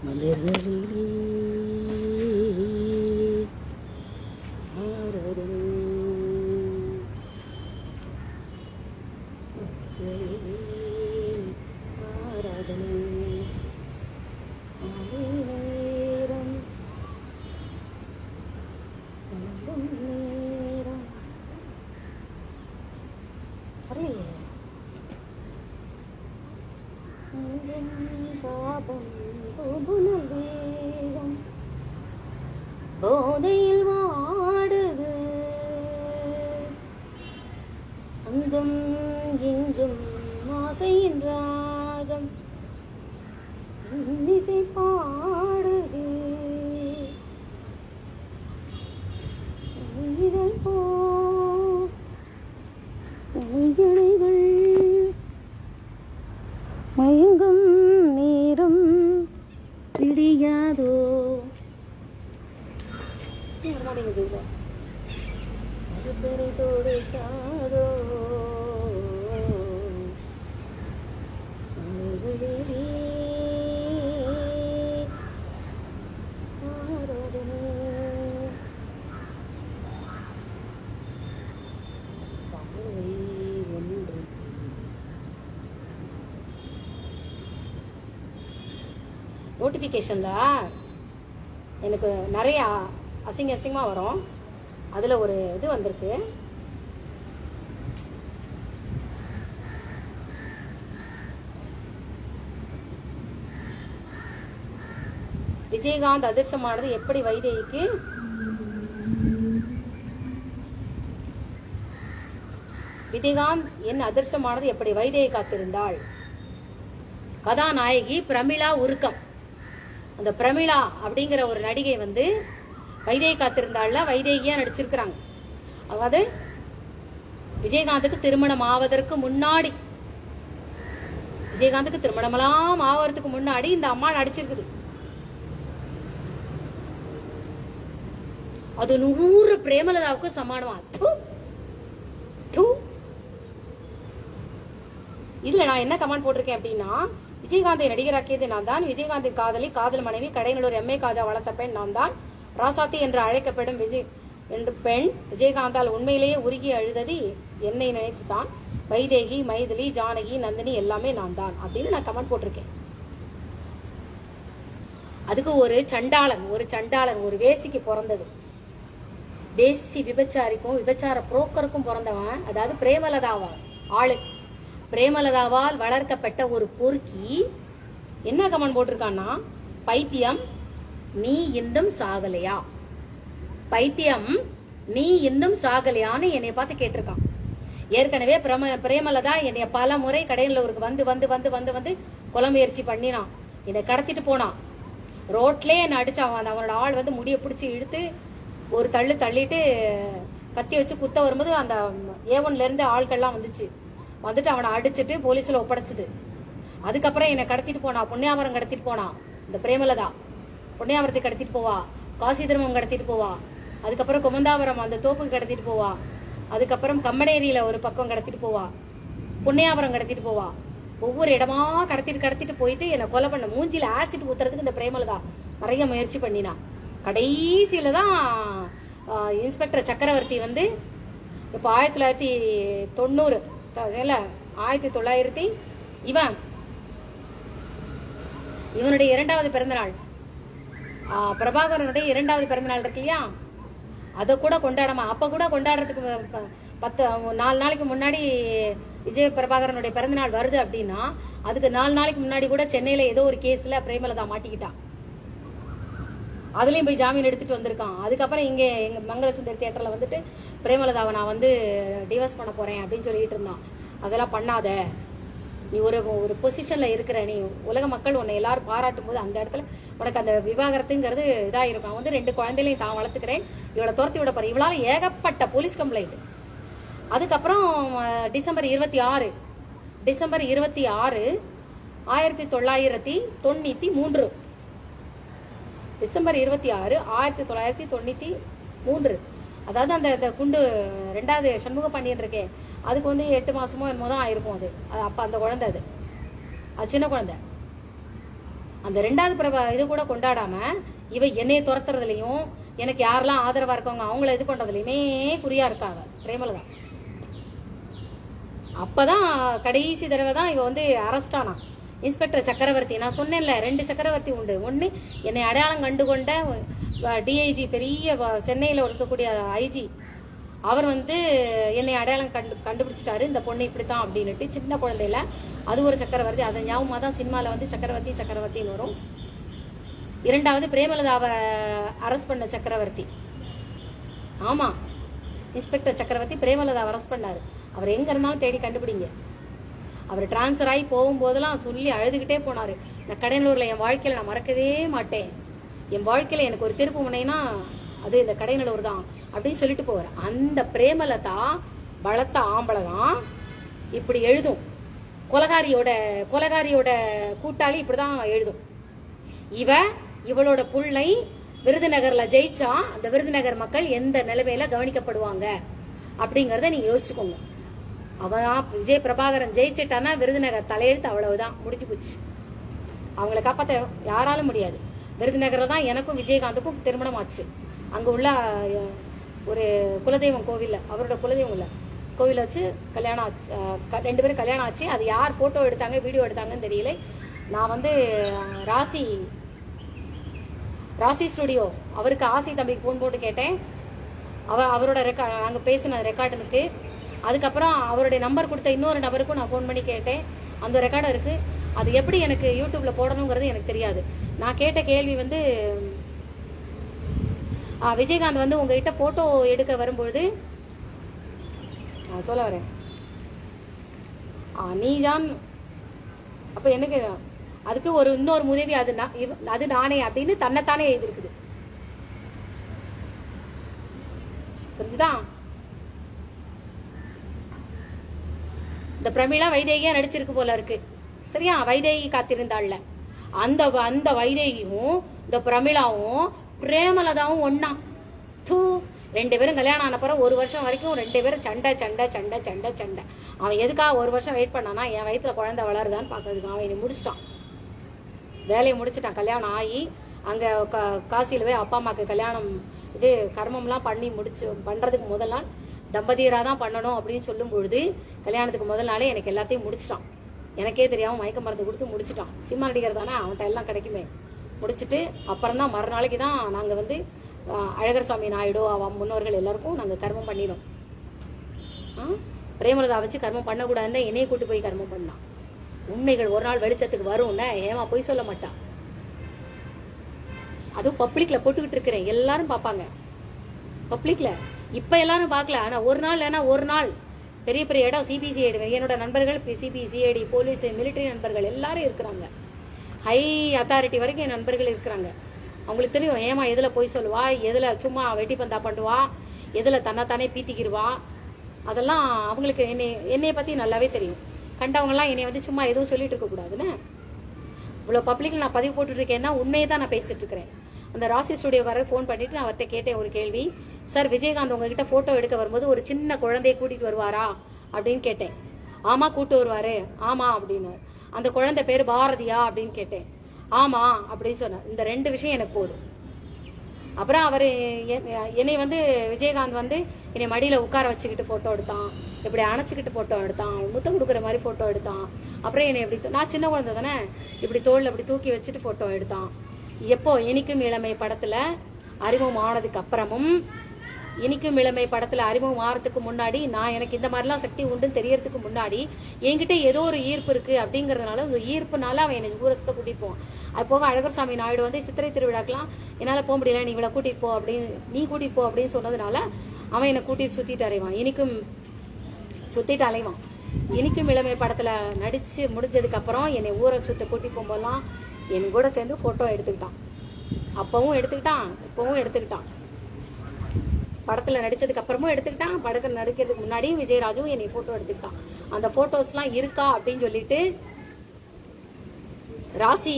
மலர்களிலே ஆராதனை ஆராதனை நேரம் வணங்கும் நேரம் வரலையே பாபம் புனல் வேகம் போதையில் வாடுது அங்கும் எங்கும் ஆசையின் ராகம் இசை பாடுது இதழ் போ இணைகள் மயங்கும் நேரம் பிடியாதோ பெரை தொடுக்காதோ நோட்டிஃபிகேஷனில் எனக்கு நிறையா அசிங்கமாக வரும். அதில் ஒரு இது வந்திருக்கு. விஜயகாந்த் அதிர்ஷ்டமானது எப்படி வைதேகிக்கு விஜயகாந்த் என் அதிர்ஷ்டமானது எப்படி வைதேகி காத்திருந்தாள். கதாநாயகி பிரமிளா உருக்கம். அந்த பிரமிளா அப்படிங்கிற ஒரு நடிகை வந்து வைதேகி காத்திருந்தாள்ல வைதேகியா நடிச்சிருக்கிறாங்க. அதாவது விஜயகாந்துக்கு திருமணம் ஆவதற்கு முன்னாடி, விஜயகாந்துக்கு திருமணமெல்லாம் ஆவறதுக்கு முன்னாடி இந்த அம்மா நடிச்சிருக்குது. அது 100 பிரேமலதாவுக்கு சமானமா. இதுல நான் என்ன கமெண்ட் போட்டிருக்கேன் அப்படின்னா, விஜயகாந்தை நடிகராக்கியது நான் தான், விஜயகாந்தின் காதலி காதல் மனைவி கடைநல்லூர் எம்ஏ காஜா வளர்த்த பெண் நான் தான், ராசாத்தி என்று அழைக்கப்படும் பெண் விஜயகாந்தால் உண்மையிலேயே உருகி அழுதது என்னை நினைத்து தான், வைதேகி மைதிலி ஜானகி நந்தினி எல்லாமே நான் தான் அப்படின்னு நான் கமெண்ட் போட்டிருக்கேன். அதுக்கு ஒரு சண்டாளன் ஒரு வேசிக்கு பிறந்தது. வேசி விபச்சாரிக்கும் விபச்சார புரோக்கருக்கும் பிறந்தவன், அதாவது பிரேமலதாவால் வளர்க்கப்பட்ட ஒரு பொறுக்கி என்ன கமெண்ட் போட்டிருக்கான்னா, பைத்தியம் நீ இன்னும் சாகலையா, பைத்தியம் நீ இன்னும் சாகலையான்னு என்னை பார்த்து கேட்டிருக்கான். ஏற்கனவே பிரேமலதா என்னைய பல முறை கடையிலூருக்கு வந்து வந்து வந்து வந்து வந்து கொலை முயற்சி பண்ணினான். என்னை கடத்திட்டு போனான். ரோட்லேயே என்னை அடிச்சான். அவனோட ஆள் வந்து முடியை பிடிச்சி இழுத்து ஒரு தள்ளிட்டு கத்தி வச்சு குத்த வரும்போது அந்த ஏவன்ல இருந்து ஆட்கள்லாம் வந்துட்டு அவனை அடிச்சுட்டு போலீஸ்ல ஒப்படைச்சுது. அதுக்கப்புறம் என்னை கடத்திட்டு போனா, புண்ணியாவரம் கடத்திட்டு போனா. இந்த பிரேமலதா புண்ணியாவரத்தை கடத்திட்டு போவா, காசி திருமம் கடத்திட்டு போவா, அதுக்கப்புறம் குமந்தாவரம் அந்த தோப்புக்கு கடத்திட்டு போவா, அதுக்கப்புறம் கம்மடேரியில ஒரு பக்கம் கடத்திட்டு போவா, புண்ணியாவரம் கடத்திட்டு போவா. ஒவ்வொரு இடமா கடத்திட்டு போயிட்டு என்னை கொலை பண்ண, மூஞ்சில ஆசிட் ஊத்துறதுக்கு இந்த பிரேமலதா நிறைய முயற்சி பண்ணினா. கடைசியில தான் இன்ஸ்பெக்டர் சக்கரவர்த்தி வந்து இப்போ 1990 1900 இவனுடைய 2வது பிறந்தநாள், பிரபாகரனுடைய 2வது பிறந்தநாள் இருக்கு இல்லையா, அதை கூட கொண்டாடாம அப்ப கூட கொண்டாடுறதுக்கு 4 நாளைக்கு முன்னாடி விஜய் பிரபாகரனுடைய பிறந்தநாள் வருது அப்படின்னா, அதுக்கு 4 நாளைக்கு முன்னாடி கூட சென்னையில ஏதோ ஒரு கேஸ்ல பிரேமலதா மாட்டிக்கிட்டான். அதுலயும் போய் ஜாமீன் எடுத்துட்டு வந்திருக்கான். அதுக்கப்புறம் இங்க எங்க மங்களசுந்தரி தியேட்டர்ல வந்துட்டு பிரேமலதாவை நான் வந்து டிவோர்ஸ் பண்ண போறேன் அப்படின்னு சொல்லிட்டு இருந்தான். அதெல்லாம் பண்ணாத, நீ ஒரு பொசிஷன்ல இருக்கிற, நீ உலக மக்கள் உன்னை எல்லாரும் பாராட்டும் போது அந்த இடத்துல உனக்கு அந்த விவாகரத்துங்கிறது இதாயிருக்கும். வந்து 2 குழந்தைகளையும் தான் வளர்த்துக்கிறேன், இவளை துரத்தி விட போறேன். இவளால ஏகப்பட்ட போலீஸ் கம்ப்ளைண்ட். அதுக்கப்புறம் டிசம்பர் 26 1993 டிசம்பர் 26 1993, அதாவது அந்த குண்டு 2வது சண்முக பாண்டியன் இருக்கே, அதுக்கு வந்து 8 மாசமோ என்னமோ தான் ஆயிருக்கும். அது அப்ப அந்த குழந்தை, அது சின்ன குழந்தை. அந்த 2வது இது கூட கொண்டாடாம இவ என்னைய துரத்துறதுலயும் எனக்கு யாரெல்லாம் ஆதரவா இருக்கவங்க அவங்கள இது பண்றதுலயுமே குறியா இருக்காங்க பிரேமலதா. அப்பதான் கடைசி தடவை தான் இவ வந்து அரெஸ்ட் ஆனா. இன்ஸ்பெக்டர் சக்கரவர்த்தி, நான் சொன்னேன்ல 2 சக்கரவர்த்தி உண்டு. ஒன்னு என்னை அடையாளம் கண்டுகொண்ட டிஐஜி, பெரிய சென்னையில இருக்கக்கூடிய ஐஜி, அவர் வந்து என்னை அடையாளம் கண்டுபிடிச்சிட்டாரு, இந்த பொண்ணு இப்படித்தான் அப்படின்னுட்டு. சின்ன குழந்தையில அது ஒரு சக்கரவர்த்தி. அதை ஞாபகமா தான் சினிமால வந்து சக்கரவர்த்தி சக்கரவர்த்தின்னு வரும். 2வது பிரேமலதாவை அரெஸ்ட் பண்ண சக்கரவர்த்தி. ஆமா, இன்ஸ்பெக்டர் சக்கரவர்த்தி பிரேமலதாவை அரெஸ்ட் பண்ணாரு. அவர் எங்க இருந்தாலும் தேடி கண்டுபிடிங்க. அவர் டிரான்ஸ்ஃபர் ஆகி போகும்போதெல்லாம் சொல்லி அழுதுகிட்டே போனாரு. நான் கடையனூர்ல என் வாழ்க்கையில நான் மறக்கவே மாட்டேன். என் வாழ்க்கையில எனக்கு ஒரு திருப்பு முனைனா அது இந்த கடையனூர் தான் அப்படின்னு சொல்லிட்டு போவார். அந்த பிரேமலதா பலத்த ஆம்பளை தான் இப்படி எழுதும். கொலகாரியோட கூட்டாளி இப்படிதான் எழுதும். இவளோட புள்ளை விருதுநகர்ல ஜெயிச்சா அந்த விருதுநகர் மக்கள் எந்த நிலைமையில கவனிக்கப்படுவாங்க அப்படிங்கறத நீங்க யோசிச்சுக்கோங்க. அவன் விஜய் பிரபாகரன் ஜெயிச்சிட்டானா விருதுநகர் தலையெழுத்து, அவ்வளவுதான், முடிஞ்சு போச்சு. அவங்களை காப்பாற்ற யாராலும் முடியாது. விருதுநகர்ல தான் எனக்கும் விஜயகாந்துக்கும் திருமணம் ஆச்சு. அங்க உள்ள ஒரு குலதெய்வம் கோவில்ல, அவரோட குலதெய்வம் உள்ள கோவில வச்சு கல்யாணம் ஆச்சு. 2 பேரும் கல்யாணம் ஆச்சு. அது யார் போட்டோ எடுத்தாங்க வீடியோ எடுத்தாங்கன்னு தெரியல. நான் வந்து ராசி ஸ்டுடியோ அவருக்கு ஆசி தம்பிக்கு போன் போட்டு கேட்டேன். அவரோட ரெக்கார்ட் நாங்க பேசின ரெக்கார்டுனுக்கு. அதுக்கப்புறம் அவருடைய நம்பர் கொடுத்த இன்னொரு நபருக்கும் நான் ஃபோன் பண்ணி கேட்டேன். அந்த ரெக்கார்டும் இருக்கு. அது எப்படி எனக்கு யூடியூப்ல போடணுங்கிறது எனக்கு தெரியாது. நான் கேட்ட கேள்வி வந்து, விஜயகாந்த் வந்து உங்ககிட்ட போட்டோ எடுக்க வரும்பொழுது சொல்ல வரேன் நீஜான் அப்ப எனக்கு அதுக்கு இன்னொரு உதவி, அது நானே அப்படின்னு தன்னைத்தானே எழுதிருக்குது. புரிஞ்சுதா? இந்த பிரமிளா வைதேகியா நடிச்சிருக்கு போல இருக்கு. சரியா? வைதேகி காத்திருந்தாள்ல, அந்த வைதேகியும் இந்த பிரமிளாவும் பிரேமலதாவும் ஒன்னா. 2 பேரும் கல்யாணம் ஆன பிறகு 1 வருஷம் வரைக்கும் 2 பேரும் சண்டை சண்டை சண்டை சண்டை சண்டை. அவன் எதுக்காக 1 வருஷம் வெயிட் பண்ணானா, என் வயிற்றுல குழந்தை வளருதான்னு பாக்குறதுக்கு. அவன் என்னை முடிச்சிட்டான், வேலையை முடிச்சிட்டான். கல்யாணம் ஆகி அங்க காசியில போய் அப்பா அம்மாக்கு கல்யாணம் இது கர்மம்லாம் பண்றதுக்கு முதல் நாள் தம்பதியராக தான் பண்ணணும் அப்படின்னு சொல்லும் பொழுது கல்யாணத்துக்கு முதல் நாளே எனக்கு எல்லாத்தையும் முடிச்சிட்டான். எனக்கே தெரியாம மயக்க மருந்து கொடுத்து முடிச்சிட்டான். சினிமா நடிகர் தானே, அவன்கிட்ட எல்லாம் கிடைக்குமே. முடிச்சுட்டு அப்புறம் தான் மறுநாளைக்கு தான் நாங்கள் வந்து அழகர் சுவாமி நாயுடு அவன் முன்னோர்கள் எல்லாருக்கும் நாங்கள் கர்மம் பண்ணிடும். பிரேமலதா வச்சு கர்மம் பண்ணக்கூடாதுன்னு என்னையை கூட்டு போய் கர்மம் பண்ணான். உண்மைகள் ஒரு நாள் வெளிச்சத்துக்கு வரும்ல, ஏமா போய் சொல்ல மாட்டான். அதுவும் பப்ளிக்ல போட்டுக்கிட்டு இருக்கிறேன், எல்லாரும் பார்ப்பாங்க பப்ளிக்ல. இப்ப எல்லாரும் பார்க்கல, ஆனா ஒரு நாள் பெரிய பெரிய இடம் சிபிசிஐடி, என்னோட நண்பர்கள் சிபிசிஐடி, போலீஸ், மிலிட்டரி நண்பர்கள் எல்லாரும் இருக்கிறாங்க. ஹை அத்தாரிட்டி வரைக்கும் என் நண்பர்கள் இருக்கிறாங்க. அவங்களுக்கு தெரியும் ஏமா எதுல போய் சொல்லுவா, எதுல சும்மா வெட்டி பந்தா பண்ணுவா, எதுல தன்னைத்தானே பீத்திக்கிடுவா. அதெல்லாம் அவங்களுக்கு என்னைய பத்தி நல்லாவே தெரியும். கண்டவங்கலாம் என்னை வந்து சும்மா எதுவும் சொல்லிட்டு இருக்க கூடாதுன்னு இவ்வளவு பப்ளிக்ல நான் பதிவு போட்டுட்டு இருக்கேன்னா உண்மையை தான் நான் பேசிட்டு இருக்கிறேன். அந்த ராசி ஸ்டுடியோக்காரர் ஃபோன் பண்ணிட்டு நான் அவர்கிட்ட கேட்டேன் ஒரு கேள்வி. சார், விஜயகாந்த் உங்ககிட்ட போட்டோ எடுக்க வரும்போது ஒரு சின்ன குழந்தைய கூட்டிட்டு வருவாரா அப்படின்னு கேட்டேன். ஆமா கூட்டு வருவாரு. ஆமா அப்படின்னு. அந்த குழந்தை பேரு பாரதியா அப்படின்னு கேட்டேன். ஆமா அப்படின்னு சொன்னார். இந்த 2 விஷயம் எனக்கு போதும். அப்புறம் அவரு என்னை வந்து விஜயகாந்த் வந்து என்னை மடியில உட்கார வச்சுக்கிட்டு போட்டோ எடுத்தான், இப்படி அணைச்சிக்கிட்டு போட்டோ எடுத்தான், முத்தம் கொடுக்குற மாதிரி போட்டோ எடுத்தான். அப்புறம் என்னை இப்படி, நான் சின்ன குழந்தை தானே, இப்படி தோல்ல இப்படி தூக்கி வச்சுட்டு போட்டோ எடுத்தான். எப்போ இனிக்கும் இளமை படத்துல அறிமுகம் ஆனதுக்கு அப்புறமும், இனிக்கும் இளமை படத்துல அறிமுகம் ஆறதுக்கு முன்னாடி, நான் எனக்கு இந்த மாதிரிலாம் சக்தி உண்டுன்னு தெரியறதுக்கு முன்னாடி என்கிட்ட ஏதோ ஒரு ஈர்ப்பு இருக்கு அப்படிங்கறதுனால, ஒரு ஈர்ப்புனால அவன் என்னை தூரத்தை கூட்டிட்டு போவான். அது போக அழகர் சாமி நாயுடு வந்து சித்திரை திருவிழாக்கெல்லாம் என்னால போக முடியல, நீ இவளை கூட்டிட்டு போ அப்படின்னு, நீ கூட்டிட்டு போ அப்படின்னு சொன்னதுனால அவன் என்னை கூட்டிட்டு சுத்திட்டு அலைவான். சுத்திட்டு அலைவான். இனிக்கும் இளமை படத்துல நடிச்சு முடிஞ்சதுக்கு அப்புறம் என்னை ஊரை சுத்த கூட்டி போகும்போதெல்லாம் என் கூட சேர்ந்து போட்டோ எடுத்துக்கிட்டான். அப்பவும் எடுத்துக்கிட்டான், இப்பவும் எடுத்துக்கிட்டான். படத்துல நடிச்சதுக்கு அப்புறமும் எடுத்துக்கிட்டான், படத்துல நடிக்கிறதுக்கு முன்னாடியும் விஜயராஜும் என்னை போட்டோ எடுத்துக்கிட்டான். அந்த போட்டோஸ் எல்லாம் இருக்கா அப்படின்னு சொல்லிட்டு ராசி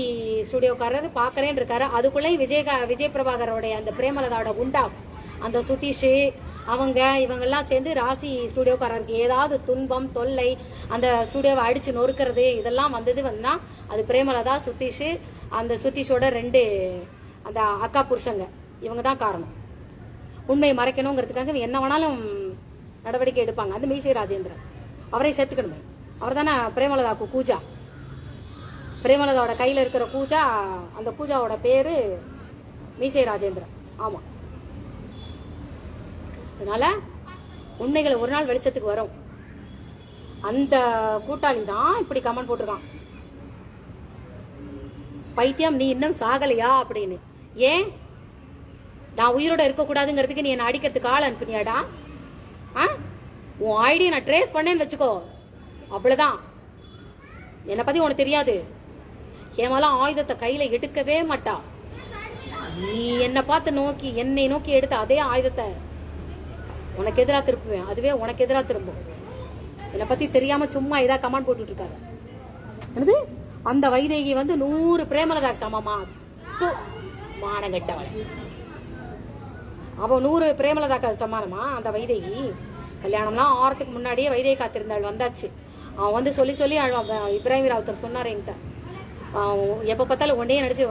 ஸ்டுடியோக்காரர் பாக்குறேன்னு இருக்காரு. அதுக்குள்ள விஜய் பிரபாகரோடைய அந்த பிரேமலதாவோட குண்டாஸ், அந்த சுதீஷ், இவங்கெல்லாம் சேர்ந்து ராசி ஸ்டுடியோக்காரருக்கு ஏதாவது துன்பம் தொல்லை, அந்த ஸ்டுடியோவை அடிச்சு நொறுக்கிறது, இதெல்லாம் வந்தா அது பிரேமலதா, சுதீஷ், அந்த சுத்தீஷோட 2 அந்த அக்கா புருஷங்க, இவங்க தான் காரணம். உண்மையை மறைக்கணுங்கிறதுக்காக என்ன வேணாலும் நடவடிக்கை எடுப்பாங்க. அந்த மீசை ராஜேந்திரன் அவரை சேர்த்துக்கணுமே. அவர் தானே பிரேமலதாக்கு கூஜா. பிரேமலதாவோட கையில் இருக்கிற கூஜா, அந்த கூஜாவோட பேரு மீசை ராஜேந்திரன். ஆமா, அதனால உண்மைகள் ஒரு நாள் வெளிச்சத்துக்கு வரும். அந்த கூட்டாளி தான் இப்படி கமெண்ட் போட்டிருக்கான், பைத்தியம் நீ இன்னும் சாகலையா அப்படின்னு. ஏன் நான் உயிரோட இருக்க கூடாதுங்கிறதுக்கு நீ என்ன அடிக்கிறதுக்கு ஆள் அனுப்பினியாடா? உன் ஐடியை நான் ட்ரேஸ் பண்ணேன்னு வச்சுக்கோ, அவ்வளவுதான். என்னை பத்தி உனக்கு தெரியாது. ஹேமாலாம் ஆயுதத்தை கையில எடுக்கவே மாட்டா. நீ என்னை பார்த்து என்னை நோக்கி எடுத்த அதே ஆயுதத்தை உனக்கு எதிரா திருப்புவேன். அதுவே உனக்கு எதிரா திரும்பும். என்னை பத்தி தெரியாம சும்மா இதா கமெண்ட் போட்டுட்டு இருக்காரு. என்னது அந்த வைதேகி 100 பிரேமலதாக்கு சமமா? மானங்கட்டவளை. அவ 100 பிரேமலதாக்கு சமானமா? அந்த வைதேகி கல்யாணம்லாம் ஆறதுக்கு முன்னாடியே வைதேகி காத்திருந்தாள் வந்தாச்சு. அவன் சொல்லி சொல்லி இப்ராஹிம் ராவுத்தர் சொன்னார் என்கிட்ட, எப்ப பார்த்தாலும் ஒன்னே நினைச்சு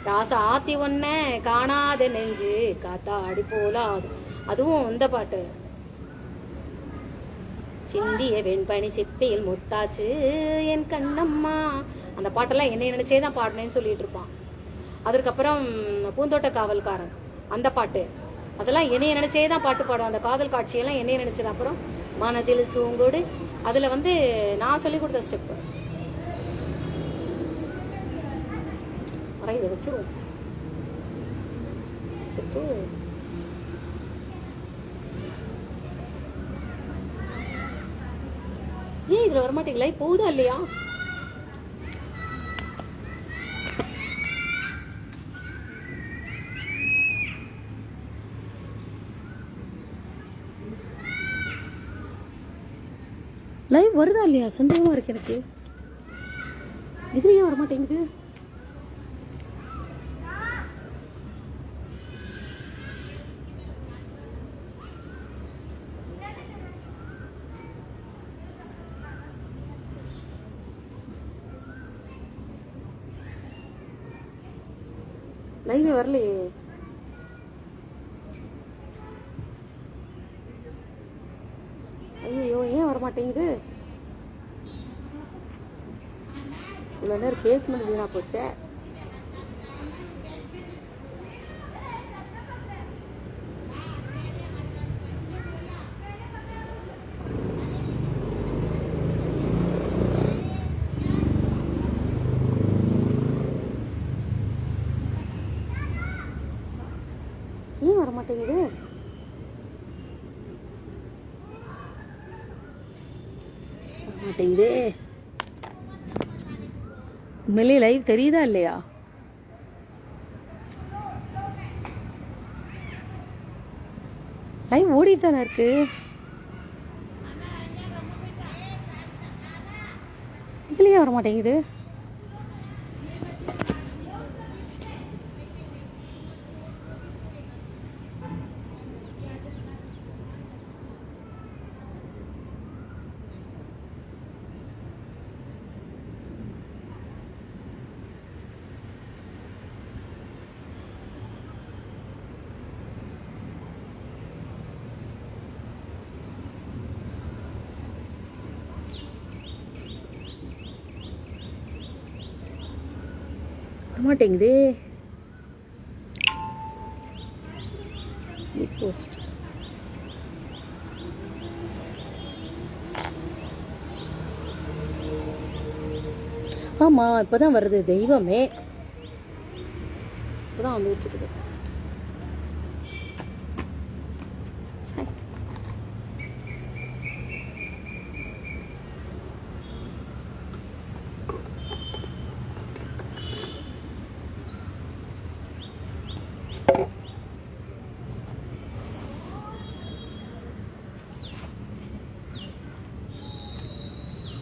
ராசா ஆத்தி ஒன்ன காணாத நெஞ்சு காத்தா அடி போலா. அதுவும் இந்த பாட்டு, சிந்திய வெண்பனி சிப்பியில் முத்தாச்சு என் கண்ணம்மா, அந்த பாட்டெல்லாம் என்னை நினைச்சே தான் பாடினேன்னு சொல்லிட்டு இருப்பான். அதுக்கப்புறம் பூந்தோட்ட காவல்காரன் அந்த பாட்டு, அதெல்லாம் என்னைய நினைச்சே தான் பாட்டு பாடும். அந்த காதல் காட்சியெல்லாம் என்னைய நினைச்சது. அப்புறம் மனதில் சூங்கோடு, அதுல நான் சொல்லி கொடுத்த ஸ்டெப். இதை வச்சிருவோம். ஏன் இதுல வரமாட்டீங்களா? போகுதா இல்லையா? லைவ் வருதா இல்லையா? சந்தேகமா இருக்கு எனக்கு. இதுல ஏன் வரமாட்டேங்குது? லைவே வரலையே. ஐயோ ஏன் வரமாட்டேங்குது? இவ்வளோ நேரம் பேசுனது வீணா போச்சே. ஏன் வரமாட்டேங்குது? வரமாட்டேங்குது. உண்மையிலே லைவ் தெரியுதா இல்லையா? லைவ் ஓடிட்டு தானே இருக்கு. இதுலயே வர மாட்டேங்குது. வரமாட்டேங்குது. போஸ்ட் ஆமா இப்பதான் வருது. தெய்வமே இப்பதான் வந்துட்டு இருக்குது.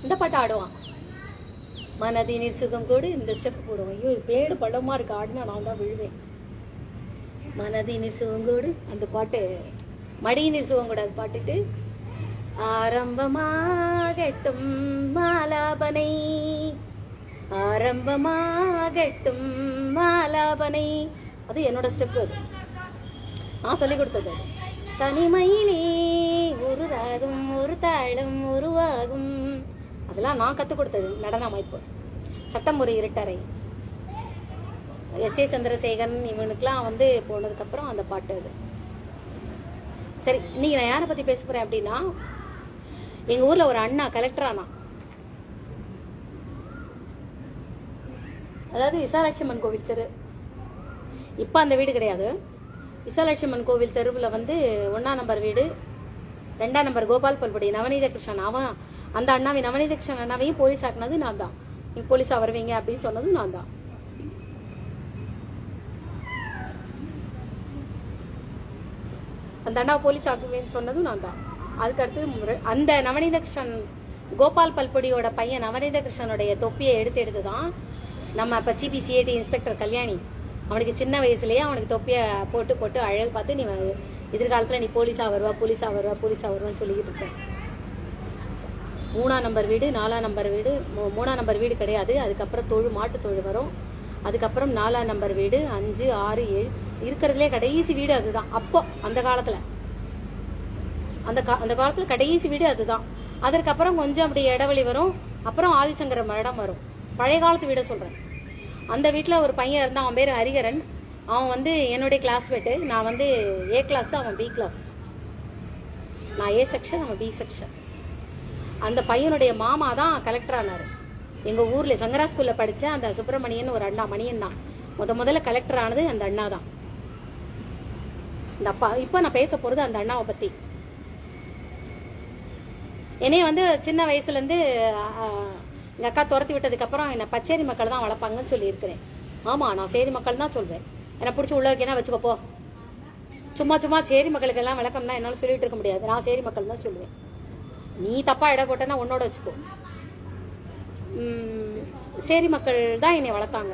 இந்த பாட்டு ஆடுவான், மனதினில் சுகம் கூடு, இந்த ஸ்டெப் போடுவான். ஐயோ பேடு பள்ளமா இருக்கு, ஆடினா நான் தான் விழுவேன். மனதினில் சுகம் கூடு அந்த பாட்டு, மடியினில் சுகம் கூடாது பாட்டுட்டு ஆரம்பமாகட்டும் மாலாபனை ஆரம்பமாகட்டும் ஆலாபனை. அது என்னோட ஸ்டெப், அது நான் சொல்லி கொடுத்தது. தனிமையிலே ஒரு ராகம் ஒரு தாளம் உருவாகும், அதெல்லாம் நான் கற்றுக் கொடுத்தது. நடன அமைப்பு, சட்டம் ஒரு இருட்டறை, எஸ்.ஏ. சந்திரசேகரன் இவனுக்கெல்லாம் வந்து போனதுக்கப்புறம் அந்த பாட்டு அது. சரி, இன்னைக்கு நான் யாரை பற்றி பேச போகிறேன் அப்படின்னா, எங்கள் ஊரில் ஒரு அண்ணா கலெக்டர் ஆனா, அதாவது விசாலாட்சியம்மன் கோவில் தெரு. இப்போ அந்த வீடு கிடையாது. விசாலாட்சியம்மன் கோவில் தெருவில் வந்து 1ஆம் நம்பர் வீடு, 2ஆம் நம்பர் கோபால் பல்படி நவநீத கிருஷ்ணன். அவன் அந்த அண்ணாவை, நவநீத கிருஷ்ணன் அண்ணாவையும் போலீஸ் ஆக்குனது நான் தான். நீங்க போலீஸா வருவீங்க அப்படின்னு சொன்னது நான் தான். அந்த அண்ணா போலீஸ் ஆக்குவேன்னு சொன்னதும் நான் தான். அதுக்கு அடுத்தது அந்த நவநீத கிருஷ்ணன் கோபால் பல்பொடியோட பையன் நவநீத கிருஷ்ணனுடைய தொப்பியை எடுத்து தான் நம்ம அப்போ சிபிசிஐடி இன்ஸ்பெக்டர் கல்யாணி, அவனுக்கு சின்ன வயசுலயே அவனுக்கு தொப்பியை போட்டு அழகு பார்த்து, நீ எதிர்காலத்தில் நீ போலீஸா வருவா வருவான்னு சொல்லிக்கிட்டு இருப்பேன். 3ஆம் நம்பர் வீடு, 4ஆம் நம்பர் வீடு, 3ஆம் நம்பர் வீடு கிடையாது. அதுக்கப்புறம் மாட்டு தொழு வரும். அதுக்கப்புறம் 4ஆம் நம்பர் வீடு, 5, 6, 7 இருக்கிறதுலே கடைசி வீடு அதுதான். அப்போ அந்த காலத்துல கடைசி வீடு அதுதான். அதற்கப்புறம் கொஞ்சம் அப்படி இடைவெளி வரும். அப்புறம் ஆதிசங்கர மடம் வரும். பழைய காலத்து வீட சொல்றேன். அந்த வீட்டில் ஒரு பையன் இருந்தான், அவன் பேர் ஹரிகரன். அவன் வந்து என்னுடைய கிளாஸ்மேட்டு. நான் வந்து A கிளாஸ், அவன் B கிளாஸ். நான் A செக்ஷன், அவன் B செக்ஷன். அந்த பையனுடைய மாமா தான் கலெக்டர் ஆனார் எங்கள் ஊரில். சங்கரா ஸ்கூலில் படித்த அந்த சுப்பிரமணியன் ஒரு அண்ணா, மணியன் தான் முதல்ல கலெக்டர் ஆனது அந்த அண்ணா தான். இந்த அப்பா இப்போ நான் பேச போகிறது அந்த அண்ணாவை பற்றி. என்னைய வந்து சின்ன வயசுலேருந்து எங்கள் அக்கா துரத்தி விட்டதுக்கப்புறம் என்னை பச்சேரி மக்கள் தான் வளர்ப்பாங்கன்னு சொல்லியிருக்கிறேன். ஆமாம், நான் சேரி மக்கள் தான் சொல்வேன். என்னை பிடிச்சி உள்ள வைக்கனா வச்சுக்கப்போ. சும்மா சேரி மக்களுக்கெல்லாம் விளக்கம்னா என்னால் சொல்லிட்டு இருக்க முடியாது. நான் சேரி மக்கள் தான் சொல்லுவேன். நீ தப்பா இட போட்டேன்னா உன்னோட வச்சுக்கோ. சேரி மக்கள் தான் என்னை வளர்த்தாங்க.